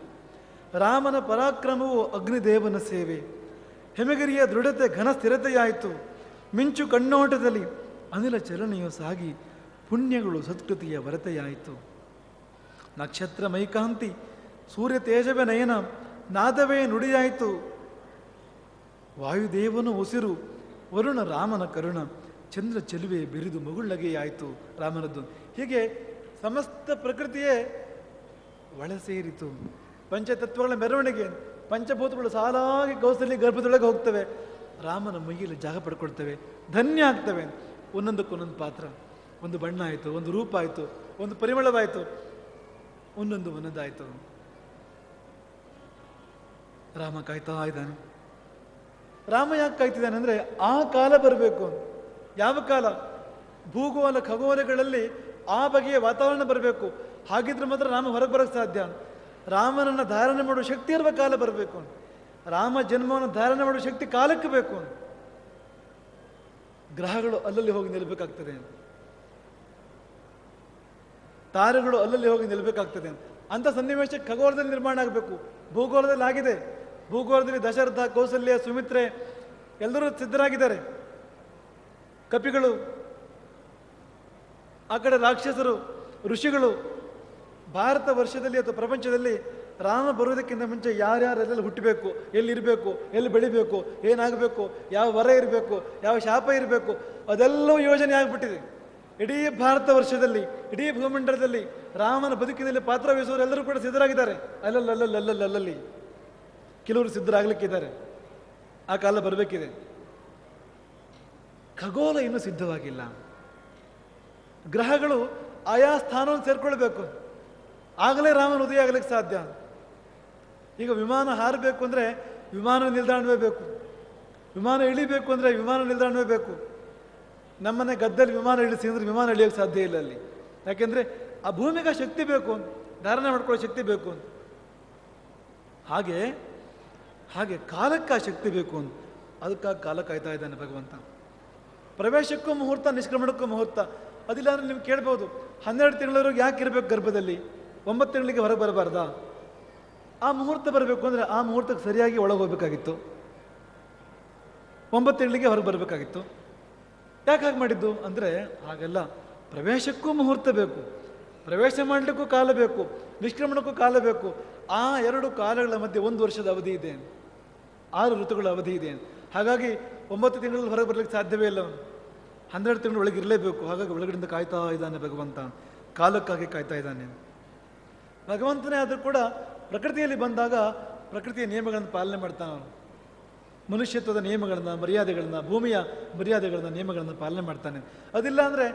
ರಾಮನ ಪರಾಕ್ರಮವು ಅಗ್ನಿದೇವನ ಸೇವೆ, ಹೆಮಗಿರಿಯ ದೃಢತೆ ಘನ ಸ್ಥಿರತೆಯಾಯಿತು. ಮಿಂಚು ಕಣ್ಣೋಟದಲ್ಲಿ ಅನಿಲ ಚಲನೆಯು ಸಾಗಿ, ಪುಣ್ಯಗಳು ಸತ್ಕೃತಿಯ ವರತೆಯಾಯಿತು. ನಕ್ಷತ್ರ ಮೈಕಾಂತಿ, ಸೂರ್ಯ ತೇಜವೇ ನಯನ, ನಾದವೇ ನುಡಿಯಾಯಿತು. ವಾಯುದೇವನು ಉಸಿರು, ವರುಣ ರಾಮನ ಕರುಣ, ಚಂದ್ರ ಚೆಲುವೆ ಬೆರಿದು ಮಗುಳ್ಳಗೆಯಾಯಿತು ರಾಮನದ್ದು. ಹೀಗೆ ಸಮಸ್ತ ಪ್ರಕೃತಿಯೇ ಒಳ ಸೇರಿತು. ಪಂಚತತ್ವಗಳ ಮೆರವಣಿಗೆ, ಪಂಚಭೂತಗಳು ಸಾಲಾಗಿ ಕೌಸಲ್ಯ ಗರ್ಭದೊಳಗೆ ಹೋಗ್ತವೆ, ರಾಮನ ಮೈಯಲ್ಲಿ ಜಾಗ ಪಡ್ಕೊಳ್ತವೆ, ಧನ್ಯ ಆಗ್ತವೆ. ಒಂದೊಂದಕ್ಕೊಂದೊಂದು ಪಾತ್ರ, ಒಂದು ಬಣ್ಣ ಆಯಿತು, ಒಂದು ರೂಪ ಆಯಿತು, ಒಂದು ಪರಿಮಳವಾಯಿತು, ಒಂದೊಂದಾಯಿತು. ರಾಮ ಕಾಯ್ತಾ ಇದ್ದಾನೆ. ರಾಮ ಯಾಕೆ ಕಾಯ್ತಿದ್ದಾನೆ ಅಂದರೆ, ಆ ಕಾಲ ಬರಬೇಕು. ಯಾವ ಕಾಲ? ಭೂಗೋಳ ಖಗೋಲಗಳಲ್ಲಿ ಆ ಬಗೆಯ ವಾತಾವರಣ ಬರಬೇಕು. ಹಾಗಿದ್ರೆ ಮಾತ್ರ ರಾಮ ಹೊರಗೆ ಬರೋಕ್ಕೆ ಸಾಧ್ಯ. ರಾಮನನ್ನು ಧಾರಣೆ ಮಾಡುವ ಶಕ್ತಿ ಇರುವ ಕಾಲ ಬರಬೇಕು. ರಾಮ ಜನ್ಮವನ್ನು ಧಾರಣೆ ಮಾಡುವ ಶಕ್ತಿ ಕಾಲಕ್ಕೆ ಬೇಕು. ಗ್ರಹಗಳು ಅಲ್ಲಲ್ಲಿ ಹೋಗಿ ನಿಲ್ಲಬೇಕಾಗ್ತದೆ, ತಾರೆಗಳು ಅಲ್ಲಲ್ಲಿ ಹೋಗಿ ನಿಲ್ಲಬೇಕಾಗ್ತದೆ. ಅಂಥ ಸನ್ನಿವೇಶ ಖಗೋಳದಲ್ಲಿ ನಿರ್ಮಾಣ ಆಗಬೇಕು. ಭೂಗೋಳದಲ್ಲಿ ಆಗಿದೆ. ಭೂಗೋಳದಲ್ಲಿ ದಶರಥ, ಕೌಸಲ್ಯ, ಸುಮಿತ್ರೆ ಎಲ್ಲರೂ ಸಿದ್ಧರಾಗಿದ್ದಾರೆ. ಕಪಿಗಳು, ಆ ಕಡೆ ರಾಕ್ಷಸರು, ಋಷಿಗಳು. ಭಾರತ ವರ್ಷದಲ್ಲಿ ಅಥವಾ ಪ್ರಪಂಚದಲ್ಲಿ ರಾಮ ಬರುವುದಕ್ಕಿಂತ ಮುಂಚೆ ಯಾರ್ಯಾರೆಲ್ಲ ಹುಟ್ಟಬೇಕು, ಎಲ್ಲಿರಬೇಕು, ಎಲ್ಲಿ ಬೆಳಿಬೇಕು, ಏನಾಗಬೇಕು, ಯಾವ ವರ ಇರಬೇಕು, ಯಾವ ಶಾಪ ಇರಬೇಕು, ಅದೆಲ್ಲವೂ ಯೋಜನೆ ಆಗಿಬಿಟ್ಟಿದೆ. ಇಡೀ ಭಾರತ ವರ್ಷದಲ್ಲಿ, ಇಡೀ ಭೂಮಂಡಲದಲ್ಲಿ ರಾಮನ ಬದುಕಿನಲ್ಲಿ ಪಾತ್ರ ವಹಿಸುವವರು ಎಲ್ಲರೂ ಕೂಡ ಸಿದ್ಧರಾಗಿದ್ದಾರೆ. ಅಲ್ಲಲ್ಲಿ ಕೆಲವರು ಸಿದ್ಧರಾಗಲಿಕ್ಕಿದ್ದಾರೆ. ಆ ಕಾಲ ಬರಬೇಕಿದೆ. ಖಗೋಳ ಇನ್ನೂ ಸಿದ್ಧವಾಗಿಲ್ಲ. ಗ್ರಹಗಳು ಆಯಾ ಸ್ಥಾನವನ್ನು ಸೇರ್ಕೊಳ್ಬೇಕು, ಆಗಲೇ ರಾಮನ ಉದಯ ಆಗಲಿಕ್ಕೆ ಸಾಧ್ಯ. ಈಗ ವಿಮಾನ ಹಾರಬೇಕು ಅಂದರೆ ವಿಮಾನ ನಿಲ್ದಾಣವೇ ಬೇಕು, ವಿಮಾನ ಇಳಿಬೇಕು ಅಂದರೆ ವಿಮಾನ ನಿಲ್ದಾಣವೇ ಬೇಕು. ನಮ್ಮನೆ ಗದ್ದೆಯಲ್ಲಿ ವಿಮಾನ ಇಳಿಸಿ ಅಂದರೆ ವಿಮಾನ ಇಳಿಯೋಕ್ಕೆ ಸಾಧ್ಯ ಇಲ್ಲ ಅಲ್ಲಿ. ಯಾಕೆಂದರೆ ಆ ಭೂಮಿಗೆ ಆ ಶಕ್ತಿ ಬೇಕು, ಧಾರಣೆ ಮಾಡ್ಕೊಳ್ಳೋ ಶಕ್ತಿ ಬೇಕು. ಹಾಗೆ ಕಾಲಕ್ಕೆ ಆ ಶಕ್ತಿ ಬೇಕು ಅಂತ, ಅದಕ್ಕಾಗಿ ಕಾಲ ಕಾಯ್ತಾ ಇದ್ದಾನೆ ಭಗವಂತ. ಪ್ರವೇಶಕ್ಕೂ ಮುಹೂರ್ತ, ನಿಷ್ಕ್ರಮಣಕ್ಕೂ ಮುಹೂರ್ತ. ಅದಿಲ್ಲ ಅಂದರೆ ನೀವು ಕೇಳ್ಬೋದು, 12 ತಿಂಗಳವರೆಗೆ ಯಾಕೆ ಇರಬೇಕು ಗರ್ಭದಲ್ಲಿ, 9 ತಿಂಗಳಿಗೆ ಹೊರಗೆ ಬರಬಾರ್ದಾ? ಆ ಮುಹೂರ್ತ ಬರಬೇಕು ಅಂದರೆ ಆ ಮುಹೂರ್ತಕ್ಕೆ ಸರಿಯಾಗಿ ಒಳಗೆ ಹೋಗ್ಬೇಕಾಗಿತ್ತು, 9 ತಿಂಗಳಿಗೆ ಹೊರಗೆ ಬರಬೇಕಾಗಿತ್ತು. ಯಾಕೆ ಹಾಗೆ ಮಾಡಿದ್ದು ಅಂದರೆ, ಹಾಗೆಲ್ಲ ಪ್ರವೇಶಕ್ಕೂ ಮುಹೂರ್ತ ಬೇಕು, ಪ್ರವೇಶ ಮಾಡಲಿಕ್ಕೂ ಕಾಲ ಬೇಕು, ನಿಷ್ಕ್ರಮಣಕ್ಕೂ ಕಾಲ ಬೇಕು. ಆ 2 ಕಾಲಗಳ ಮಧ್ಯೆ 1 ವರ್ಷದ ಅವಧಿ ಇದೆ, 6 ಋತುಗಳ ಅವಧಿ ಇದೆ. ಹಾಗಾಗಿ 9 ತಿಂಗಳಲ್ಲಿ ಹೊರಗೆ ಬರಲಿಕ್ಕೆ ಸಾಧ್ಯವೇ ಇಲ್ಲ. 12 ತಿಂಗಳು ಒಳಗೆ ಇರಲೇಬೇಕು. ಹಾಗಾಗಿ ಒಳಗಡೆಯಿಂದ ಕಾಯ್ತಾ ಇದ್ದಾನೆ ಭಗವಂತ, ಕಾಲಕ್ಕಾಗಿ ಕಾಯ್ತಾ ಇದ್ದಾನೆ. ಭಗವಂತನೇ ಆದರೂ ಕೂಡ ಪ್ರಕೃತಿಯಲ್ಲಿ ಬಂದಾಗ ಪ್ರಕೃತಿಯ ನಿಯಮಗಳನ್ನು ಪಾಲನೆ ಮಾಡ್ತಾನೆ ಅವನು. ಮನುಷ್ಯತ್ವದ ನಿಯಮಗಳನ್ನು, ಮರ್ಯಾದೆಗಳನ್ನು, ಭೂಮಿಯ ಮರ್ಯಾದೆಗಳನ್ನು, ನಿಯಮಗಳನ್ನು ಪಾಲನೆ ಮಾಡ್ತಾನೆ. ಅದಿಲ್ಲ ಅಂದರೆ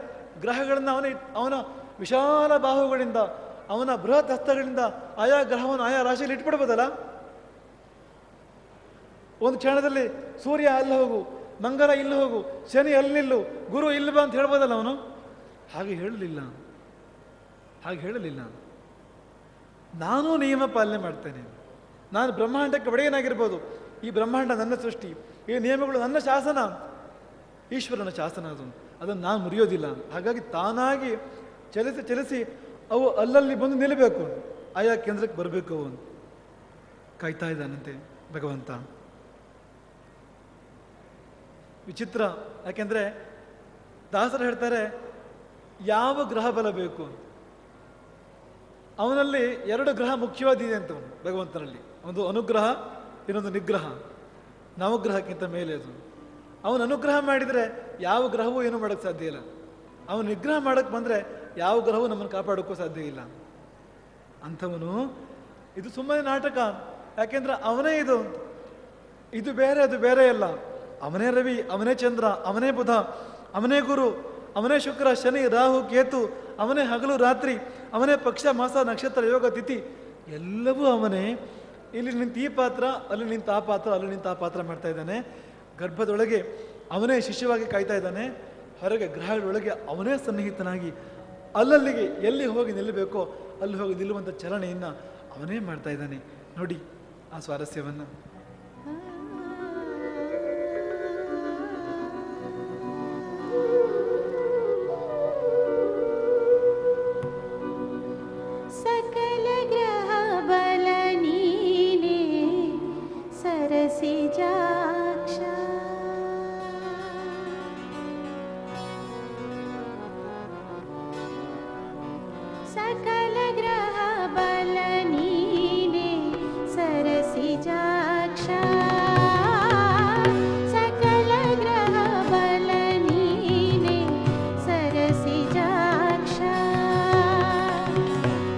ಗ್ರಹಗಳನ್ನು ಅವನ ವಿಶಾಲ ಬಾಹುಗಳಿಂದ, ಅವನ ಬೃಹತ್ ಹಸ್ತಗಳಿಂದ ಆಯಾ ಗ್ರಹವನ್ನು ಆಯಾ ರಾಶಿಯಲ್ಲಿ ಇಟ್ಬಿಡ್ಬೋದಲ್ಲ. ಒಂದು ಕ್ಷಣದಲ್ಲಿ ಸೂರ್ಯ ಅಲ್ಲಿ ಹೋಗು, ಮಂಗಲ ಇಲ್ಲಿ ಹೋಗು, ಶನಿ ಅಲ್ಲಿ ನಿಲ್ಲು, ಗುರು ಇಲ್ಲಿ ಬಾ ಅಂತ ಹೇಳ್ಬೋದಲ್ಲ ಅವನು. ಹಾಗೆ ಹೇಳಲಿಲ್ಲ. ನಾನೂ ನಿಯಮ ಪಾಲನೆ ಮಾಡ್ತೇನೆ, ನಾನು ಬ್ರಹ್ಮಾಂಡಕ್ಕೆ ಒಡೆಯನಾಗಿರ್ಬೋದು, ಈ ಬ್ರಹ್ಮಾಂಡ ನನ್ನ ಸೃಷ್ಟಿ, ಈ ನಿಯಮಗಳು ನನ್ನ ಶಾಸನ, ಈಶ್ವರನ ಶಾಸನ ಅದನ್ನು ನಾನು ಮುರಿಯೋದಿಲ್ಲ. ಹಾಗಾಗಿ ತಾನಾಗಿ ಚಲಿಸಿ ಚಲಿಸಿ ಅವು ಅಲ್ಲಲ್ಲಿ ಬಂದು ನಿಲ್ಲಬೇಕು, ಆಯಾ ಕೇಂದ್ರಕ್ಕೆ ಬರಬೇಕು. ಅವನು ಕಾಯ್ತಾ ಇದ್ದಾನಂತೆ ಭಗವಂತ. ವಿಚಿತ್ರ, ಯಾಕೆಂದರೆ ದಾಸರು ಹೇಳ್ತಾರೆ, ಯಾವ ಗ್ರಹ ಬಲ ಬೇಕು? ಅವನಲ್ಲಿ 2 ಗ್ರಹ ಮುಖ್ಯವಾದಿದೆ ಅಂತ ಭಗವಂತನಲ್ಲಿ. ಒಂದು ಅನುಗ್ರಹ, ಇನ್ನೊಂದು ನಿಗ್ರಹ. ನವಗ್ರಹಕ್ಕಿಂತ ಮೇಲೆ ಅದು. ಅವನು ಅನುಗ್ರಹ ಮಾಡಿದರೆ ಯಾವ ಗ್ರಹವೂ ಏನೂ ಮಾಡೋಕ್ಕೆ ಸಾಧ್ಯ ಇಲ್ಲ. ಅವನು ನಿಗ್ರಹ ಮಾಡೋಕ್ಕೆ ಬಂದರೆ ಯಾವ ಗ್ರಹವೂ ನಮ್ಮನ್ನು ಕಾಪಾಡೋಕ್ಕೂ ಸಾಧ್ಯ ಇಲ್ಲ. ಅಂಥವನು ಇದು ಸುಮ್ಮನೆ ನಾಟಕ. ಯಾಕೆಂದ್ರೆ ಅವನೇ ಇದು ಬೇರೆ, ಅದು ಬೇರೆ ಅಲ್ಲ. ಅವನೇ ರವಿ, ಅವನೇ ಚಂದ್ರ, ಅವನೇ ಬುಧ, ಅವನೇ ಗುರು, ಅವನೇ ಶುಕ್ರ, ಶನಿ, ರಾಹು, ಕೇತು, ಅವನೇ ಹಗಲು ರಾತ್ರಿ, ಅವನೇ ಪಕ್ಷ, ಮಾಸ, ನಕ್ಷತ್ರ, ಯೋಗ, ತಿಥಿ, ಎಲ್ಲವೂ ಅವನೇ. ಇಲ್ಲಿ ನಿಂತ ಈ ಪಾತ್ರ, ಅಲ್ಲಿ ನಿಂತ ಆ ಪಾತ್ರ, ಅಲ್ಲಿ ನಿಂತ ಆ ಪಾತ್ರ ಮಾಡ್ತಾ ಇದ್ದಾನೆ. ಗರ್ಭದೊಳಗೆ ಅವನೇ ಶಿಷ್ಯವಾಗಿ ಕಾಯ್ತಾ ಇದ್ದಾನೆ, ಹೊರಗೆ ಗ್ರಹಗಳೊಳಗೆ ಅವನೇ ಸನ್ನಿಹಿತನಾಗಿ ಅಲ್ಲಲ್ಲಿಗೆ ಎಲ್ಲಿ ಹೋಗಿ ನಿಲ್ಲಬೇಕೋ ಅಲ್ಲಿ ಹೋಗಿ ನಿಲ್ಲುವಂಥ ಚಲನೆಯನ್ನು ಅವನೇ ಮಾಡ್ತಾ ಇದ್ದಾನೆ. ನೋಡಿ ಆ ಸ್ವಾರಸ್ಯವನ್ನು. ಸಕಲ ಗ್ರಹ ಬಲ ನೀನೇ ಸರಸಿಜಾಕ್ಷ, ಸಕಲ ಗ್ರಹ ಬಲ ನೀನೇ ಸರಸಿಜಾಕ್ಷ, ಸಕಲ ಗ್ರಹ ಬಲ ನೀನೇ ಸರಸಿಜಾಕ್ಷ,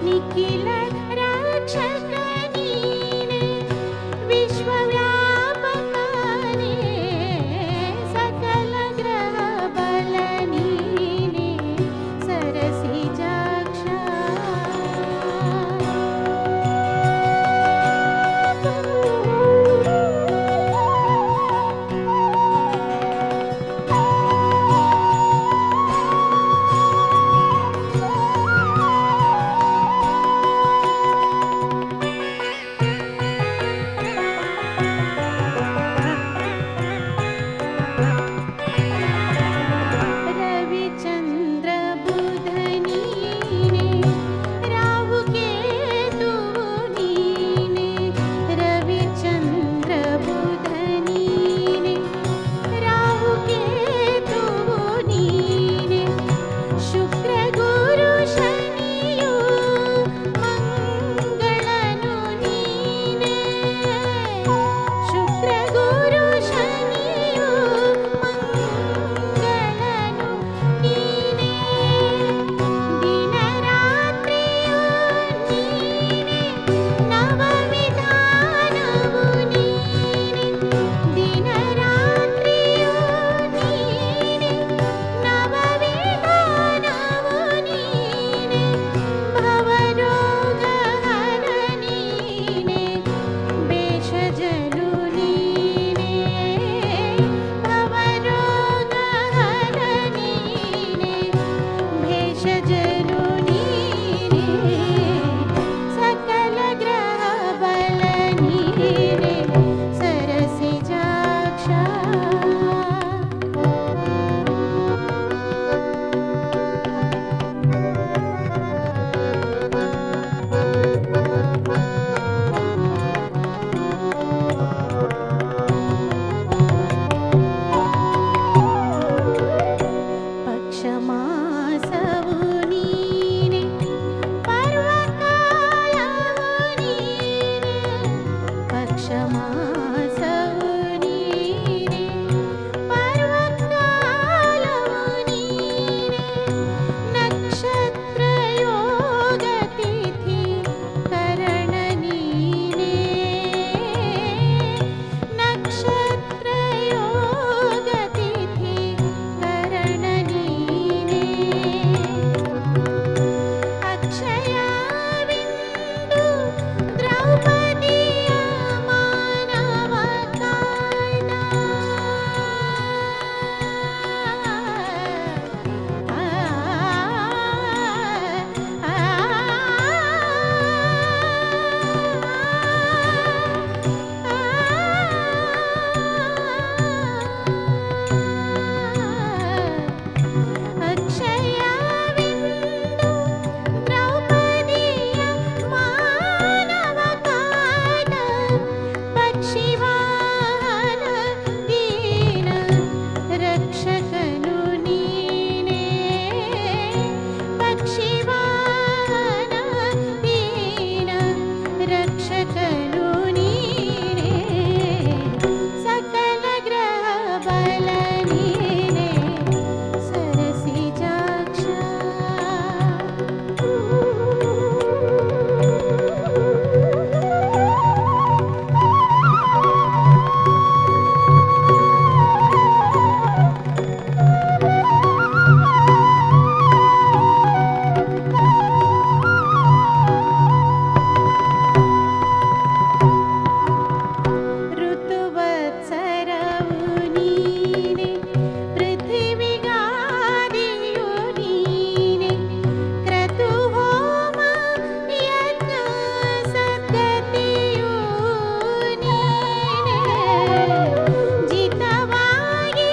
ನಿಖಿಲ ರಕ್ಷಕ ನೀನೇ ವಿಶ್ವವ್ಯಾಪಕನೇ, ಸಕಲ ಗ್ರಹ ಬಲ ನೀನೇ ಸರಸಿಜಾಕ್ಷ. ರವಿಚಂದ್ರ ಬುಧ ನೀನೇ, ರಾಹು ಕೇತುವು ನೀನೇ, ರವಿಚಂದ್ರ ಬುಧ ನೀನೇ, ರಾಹು ಕೇತುವು ನೀನೇ, ಶುಕ್ರ ಗುರು ಶನಿಯು ಮಂಗಳನು ನೀನೇ, ಶುಕ್ರ ಗುರು ಶನಿಯು ಮಂಗಳನು ನೀನೇ, ದಿನರಾತ್ರಿಯು ನೀನೇ, ನವವಿಧಾನವು ನೀನೇ, ದಿನರಾತ್ರಿಯು ನೀನೇ, ನವವಿಧಾನವು ನೀನೇ, ಭವರೋಗ ಹರ ನೀನೇ, ಭೇಷಜನು ನೀನೇ, ಭವರೋಗ ಹರ ನೀನೇ, ಭೇಷಜನು ನೀನೇ, ಸಕಲ ಗ್ರಹ ಬಲ ನೀನೇ ಸರಸಿಜಾಕ್ಷ. ಪಕ್ಷಮಾಸವು ನೀನೇ, ಪರ್ವಕಾಲವು ನೀನೇ, ಪಕ್ಷಮಾಸವು ನೀನೇ, ಪರ್ವಕಾಲವು ನೀನೇ, ನಕ್ಷತ್ರ ಯೋಗ ತಿಥಿ ಕರಣ ನೀನೇ, ನಕ್ಷತ್ರ ಯೋಗ ತಿಥಿ ಕರಣ ನೀನೇ, ಅಕ್ಷಯವಿಂದು ದ್ರೌಪದಿಯ ಮಾನ रक्षकनु नीने सकल ग्रह बल नीने सरसिजाक्ष ಋತುವತ್ಸರವು ನೀನೆ ಪೃಥಿವಿಗಾದಿಯು ನೀನೆ ಕ್ರತು ಹೋಮ ಯಜ್ಞ ಸದ್ಗತಿಯು ನೀನೆ ಜಿತವಾಗಿ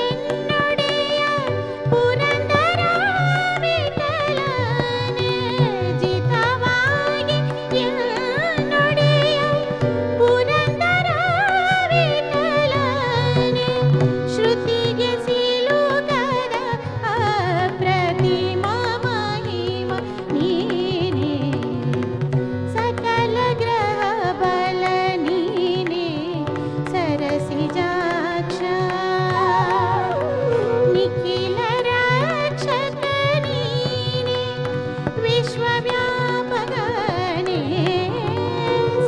ಎನ್ನೊಡೆಯ ಪುರಂದರ ವಿಠಲನೆ ಜಿತವಾಗಿ ಎನ್ನೊಡೆಯ ಪುರಂದರ ವಿಠಲನೆ ಶ್ರುತಿಗೆ ಸಿಲುಕದ ಅಪ್ರತಿಮ ಮಹಿಮ ನೀನೆ ಸಕಲ ಗ್ರಹ ಬಲ ನೀನೆ ಸರಸಿಜಾಕ್ಷ ನಿಖಿಲ ರಕ್ಷಕ ನೀನೆ ವಿಶ್ವವ್ಯಾಪಕನೇ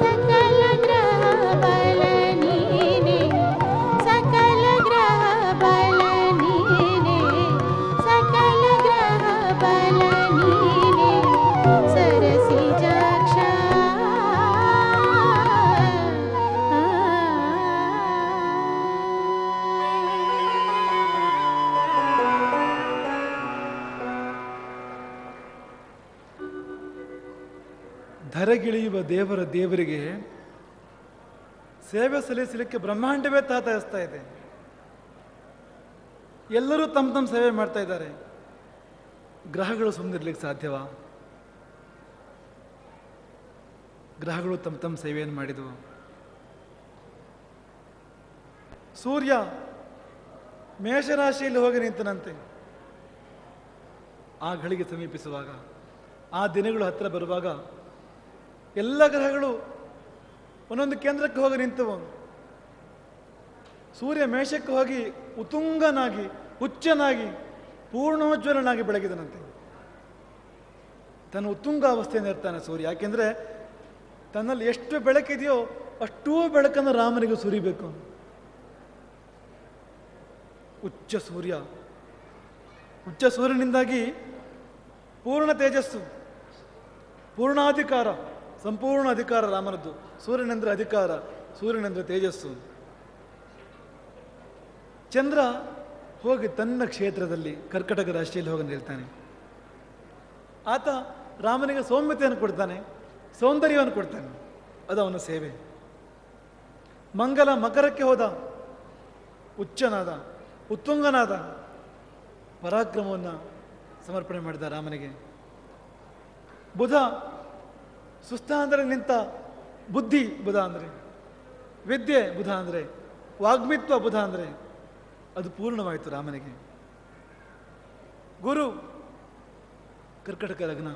ಸಕಲ ಗ್ರಹ ಬಲ ನೀನೆ ಸಕಲ ಗ್ರಹ ಬಲ ನೀನೆ ಸಕಲ ಗ್ರಹ ಬಲ ನೀನೆ ಸರಸಿಜಾಕ್ಷ ಧರೆಗಿಳಿಯುವ ದೇವರ ದೇವರಿಗೆ ಸೇವೆ ಸಲ್ಲಿಸಲಿಕ್ಕೆ ಬ್ರಹ್ಮಾಂಡವೇ ತಾತಯಿಸ್ತಾ ಇದೆ. ಎಲ್ಲರೂ ತಮ್ಮ ತಮ್ಮ ಸೇವೆ ಮಾಡ್ತಾ ಇದ್ದಾರೆ. ಗ್ರಹಗಳು ಸುಮ್ಮನಿರ್ಲಿಕ್ಕೆ ಸಾಧ್ಯವಾ? ಗ್ರಹಗಳು ತಮ್ಮ ತಮ್ಮ ಸೇವೆಯನ್ನು ಮಾಡಿದವು. ಸೂರ್ಯ ಮೇಷರಾಶಿಯಲ್ಲಿ ಹೋಗಿ ನಿಂತನಂತೆ. ಆ ಘಳಿಗೆ ಸಮೀಪಿಸುವಾಗ, ಆ ದಿನಗಳು ಹತ್ತಿರ ಬರುವಾಗ ಎಲ್ಲ ಗ್ರಹಗಳು ಒಂದೊಂದು ಕೇಂದ್ರಕ್ಕೆ ಹೋಗಿ ನಿಂತವು. ಸೂರ್ಯ ಮೇಷಕ್ಕೆ ಹೋಗಿ ಉತ್ತುಂಗನಾಗಿ ಹುಚ್ಚನಾಗಿ ಪೂರ್ಣೋಜ್ವಲನಾಗಿ ಬೆಳಗಿದನಂತೆ. ತನ್ನ ಉತ್ತುಂಗಾವಸ್ಥೆಯನ್ನು ಇರ್ತಾನೆ ಸೂರ್ಯ. ಯಾಕೆಂದರೆ ತನ್ನಲ್ಲಿ ಎಷ್ಟು ಬೆಳಕಿದೆಯೋ ಅಷ್ಟೂ ಬೆಳಕನ್ನು ರಾಮನಿಗೆ ಸುರಿಬೇಕು. ಉಚ್ಚ ಸೂರ್ಯ, ಉಚ್ಚ ಸೂರ್ಯನಿಂದಾಗಿ ಪೂರ್ಣ ತೇಜಸ್ಸು, ಪೂರ್ಣಾಧಿಕಾರ, ಸಂಪೂರ್ಣ ಅಧಿಕಾರ ರಾಮನದ್ದು. ಸೂರ್ಯನೆಂದರೆ ಅಧಿಕಾರ, ಸೂರ್ಯನೆಂದರೆ ತೇಜಸ್ಸು. ಚಂದ್ರ ಹೋಗಿ ತನ್ನ ಕ್ಷೇತ್ರದಲ್ಲಿ ಕರ್ಕಟಕ ರಾಶಿಯಲ್ಲಿ ಹೋಗಿ ನಿಲ್ತಾನೆ. ಆತ ರಾಮನಿಗೆ ಸೌಮ್ಯತೆಯನ್ನು ಕೊಡ್ತಾನೆ, ಸೌಂದರ್ಯವನ್ನು ಕೊಡ್ತಾನೆ. ಅದು ಅವನ ಸೇವೆ. ಮಂಗಲ ಮಕರಕ್ಕೆ ಹೋದ, ಉಚ್ಚನಾದ, ಉತ್ತುಂಗನಾದ, ಪರಾಕ್ರಮವನ್ನು ಸಮರ್ಪಣೆ ಮಾಡಿದ ರಾಮನಿಗೆ. ಬುಧ ಸುಸ್ತ ಅಂದರೆ ನಿಂತ, ಬುದ್ಧಿ ಬುಧ ಅಂದರೆ, ವಿದ್ಯೆ ಬುಧ ಅಂದರೆ, ವಾಗ್ಮಿತ್ವ ಬುಧ ಅಂದರೆ ಅದು ಪೂರ್ಣವಾಯಿತು ರಾಮನಿಗೆ. ಗುರು ಕರ್ಕಟಕ ಲಗ್ನ,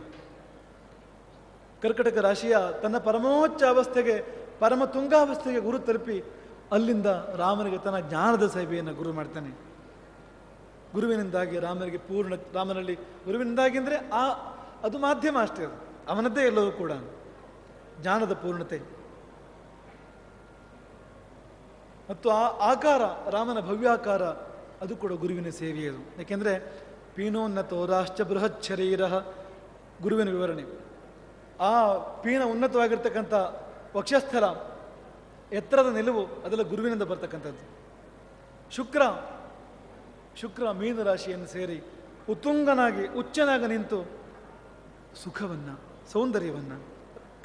ಕರ್ಕಟಕ ರಾಶಿಯ ತನ್ನ ಪರಮೋಚ್ಚ ಅವಸ್ಥೆಗೆ, ಪರಮ ತುಂಗಾವಸ್ಥೆಗೆ ಗುರು ತಲುಪಿ ಅಲ್ಲಿಂದ ರಾಮನಿಗೆ ತನ್ನ ಜ್ಞಾನದ ಸೇವೆಯನ್ನು ಗುರು ಮಾಡ್ತಾನೆ. ಗುರುವಿನಿಂದಾಗಿ ರಾಮನಿಗೆ ಪೂರ್ಣ, ರಾಮನಲ್ಲಿ ಗುರುವಿನಿಂದಾಗಿ ಅಂದರೆ ಅದು ಮಾಧ್ಯಮ ಅಷ್ಟೇ, ಅದು ಅವನದ್ದೇ ಎಲ್ಲವೂ ಕೂಡ ಜ್ಞಾನದ ಪೂರ್ಣತೆ. ಮತ್ತು ಆ ಆಕಾರ, ರಾಮನ ಭವ್ಯಾಕಾರ, ಅದು ಕೂಡ ಗುರುವಿನ ಸೇವೆಯದು. ಯಾಕೆಂದರೆ ಪೀನೋನ್ನತೋರಾಶ್ಚ ಬೃಹತ್ ಶರೀರ, ಗುರುವಿನ ವಿವರಣೆ. ಆ ಪೀನ ಉನ್ನತವಾಗಿರ್ತಕ್ಕಂಥ ವಕ್ಷಸ್ಥಲ, ಎತ್ತರದ ನಿಲುವು, ಅದೆಲ್ಲ ಗುರುವಿನಿಂದ ಬರ್ತಕ್ಕಂಥದ್ದು. ಶುಕ್ರ ಮೀನ ರಾಶಿಯನ್ನು ಸೇರಿ ಉತ್ತುಂಗನಾಗಿ ಉಚ್ಚನಾಗಿ ನಿಂತು ಸುಖವನ್ನು, ಸೌಂದರ್ಯವನ್ನು,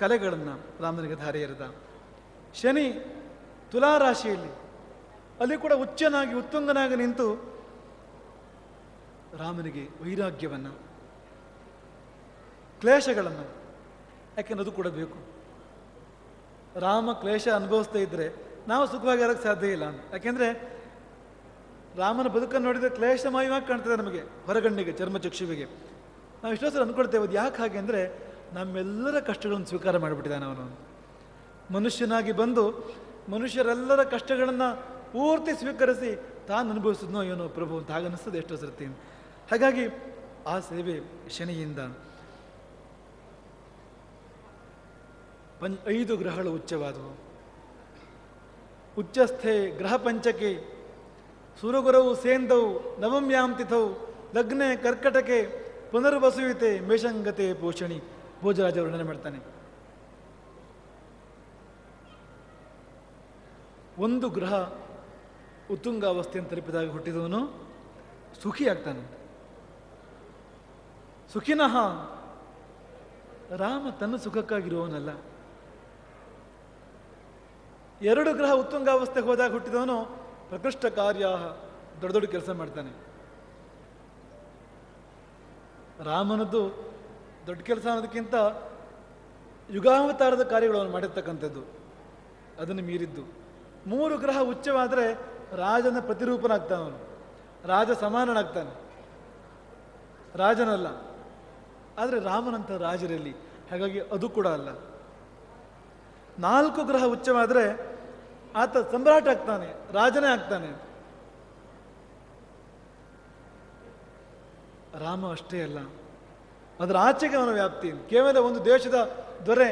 ಕಲೆಗಳನ್ನು ರಾಮನಿಗೆ ಧಾರೆ ಎರೆದ. ಶನಿ ತುಲಾರಾಶಿಯಲ್ಲಿ, ಅಲ್ಲಿ ಕೂಡ ಉಚ್ಚನಾಗಿ ಉತ್ತುಂಗನಾಗಿ ನಿಂತು ರಾಮನಿಗೆ ವೈರಾಗ್ಯವನ್ನು, ಕ್ಲೇಶಗಳನ್ನು, ಯಾಕೆಂದ್ರೆ ಅದು ಕೂಡ ಬೇಕು. ರಾಮ ಕ್ಲೇಶ ಅನುಭವಿಸ್ತಾ ಇದ್ದರೆ ನಾವು ಸುಖವಾಗಿ ಇರೋಕ್ಕೆ ಸಾಧ್ಯ ಇಲ್ಲ. ಯಾಕೆಂದರೆ ರಾಮನ ಬದುಕನ್ನು ನೋಡಿದರೆ ಕ್ಲೇಶಮಯವಾಗಿ ಕಾಣ್ತದೆ ನಮಗೆ, ಹೊರಗಣ್ಣಿಗೆ, ಚರ್ಮಚಕ್ಷುವಿಗೆ. ನಾವು ಎಷ್ಟೋ ಸಲ ಅಂದ್ಕೊಳ್ತೇವೆ ಅದು ಯಾಕೆ ಹಾಗೆ ಅಂದರೆ ನಮ್ಮೆಲ್ಲರ ಕಷ್ಟಗಳನ್ನು ಸ್ವೀಕಾರ ಮಾಡಿಬಿಟ್ಟಿದ್ದಾನೆ ಅವನು. ಮನುಷ್ಯನಾಗಿ ಬಂದು ಮನುಷ್ಯರೆಲ್ಲರ ಕಷ್ಟಗಳನ್ನು ಪೂರ್ತಿ ಸ್ವೀಕರಿಸಿ ತಾನು ಅನುಭವಿಸಿದ್ನೋ ಏನೋ ಪ್ರಭು ಅಂತ ಹಾಗನ್ನಿಸ್ತದೆ ಎಷ್ಟೋ ಸರ್ತಿ. ಹಾಗಾಗಿ ಆ ಸೇವೆ ಶನಿಯಿಂದ 5 ಗ್ರಹಗಳು ಉಚ್ಚವಾದವು. ಉಚ್ಚಸ್ಥೆ ಗ್ರಹ ಪಂಚಕೆ ಸುರಗುರವು ಸೇಂದವು ನವಮ್ಯಾಂ ತಿಥೌ ಲಗ್ನೆ ಕರ್ಕಟಕೆ ಪುನರ್ವಸುವಿತೆ ಮೇಷಂಗತೆ ಪೋಷಣಿ. ಭೋಜರಾಜ ವರ್ಣನೆ ಮಾಡ್ತಾನೆ. ಒಂದು ಗ್ರಹ ಉತ್ತುಂಗಾವಸ್ಥೆಯನ್ನು ತಲುಪಿದಾಗ ಹುಟ್ಟಿದವನು ಸುಖಿ ಆಗ್ತಾನೆ. ಸುಖಿನಃ ರಾಮ ತನ್ನ ಸುಖಕ್ಕಾಗಿರುವವನಲ್ಲ. 2 ಗ್ರಹ ಉತ್ತುಂಗಾವಸ್ಥೆಗೆ ಹೋದಾಗ ಹುಟ್ಟಿದವನು ಪ್ರಕೃಷ್ಟ ಕಾರ್ಯ ದೊಡ್ಡ ದೊಡ್ಡ ಕೆಲಸ ಮಾಡ್ತಾನೆ. ರಾಮನದ್ದು ದೊಡ್ಡ ಕೆಲಸ ಅನ್ನೋದಕ್ಕಿಂತ ಯುಗಾವತಾರದ ಕಾರ್ಯಗಳು ಅವನು ಮಾಡಿರ್ತಕ್ಕಂಥದ್ದು, ಅದನ್ನು ಮೀರಿದ್ದು. 3 ಗ್ರಹ ಉಚ್ಚವಾದರೆ ರಾಜನ ಪ್ರತಿರೂಪನಾಗ್ತಾನವನು, ರಾಜ ಸಮಾನನಾಗ್ತಾನೆ, ರಾಜನಲ್ಲ. ಆದರೆ ರಾಮನಂಥ ರಾಜರಲ್ಲಿ, ಹಾಗಾಗಿ ಅದು ಕೂಡ ಅಲ್ಲ. 4 ಗ್ರಹ ಉಚ್ಚವಾದರೆ ಆತ ಸಮ್ರಾಟ ಆಗ್ತಾನೆ, ರಾಜನೇ ಆಗ್ತಾನೆ. ರಾಮ ಅಷ್ಟೇ ಅಲ್ಲ, ಅದರ ಆಚೆಗೆ ಅವನ ವ್ಯಾಪ್ತಿ. ಕೇವಲ ಒಂದು ದೇಶದ ದೊರೆ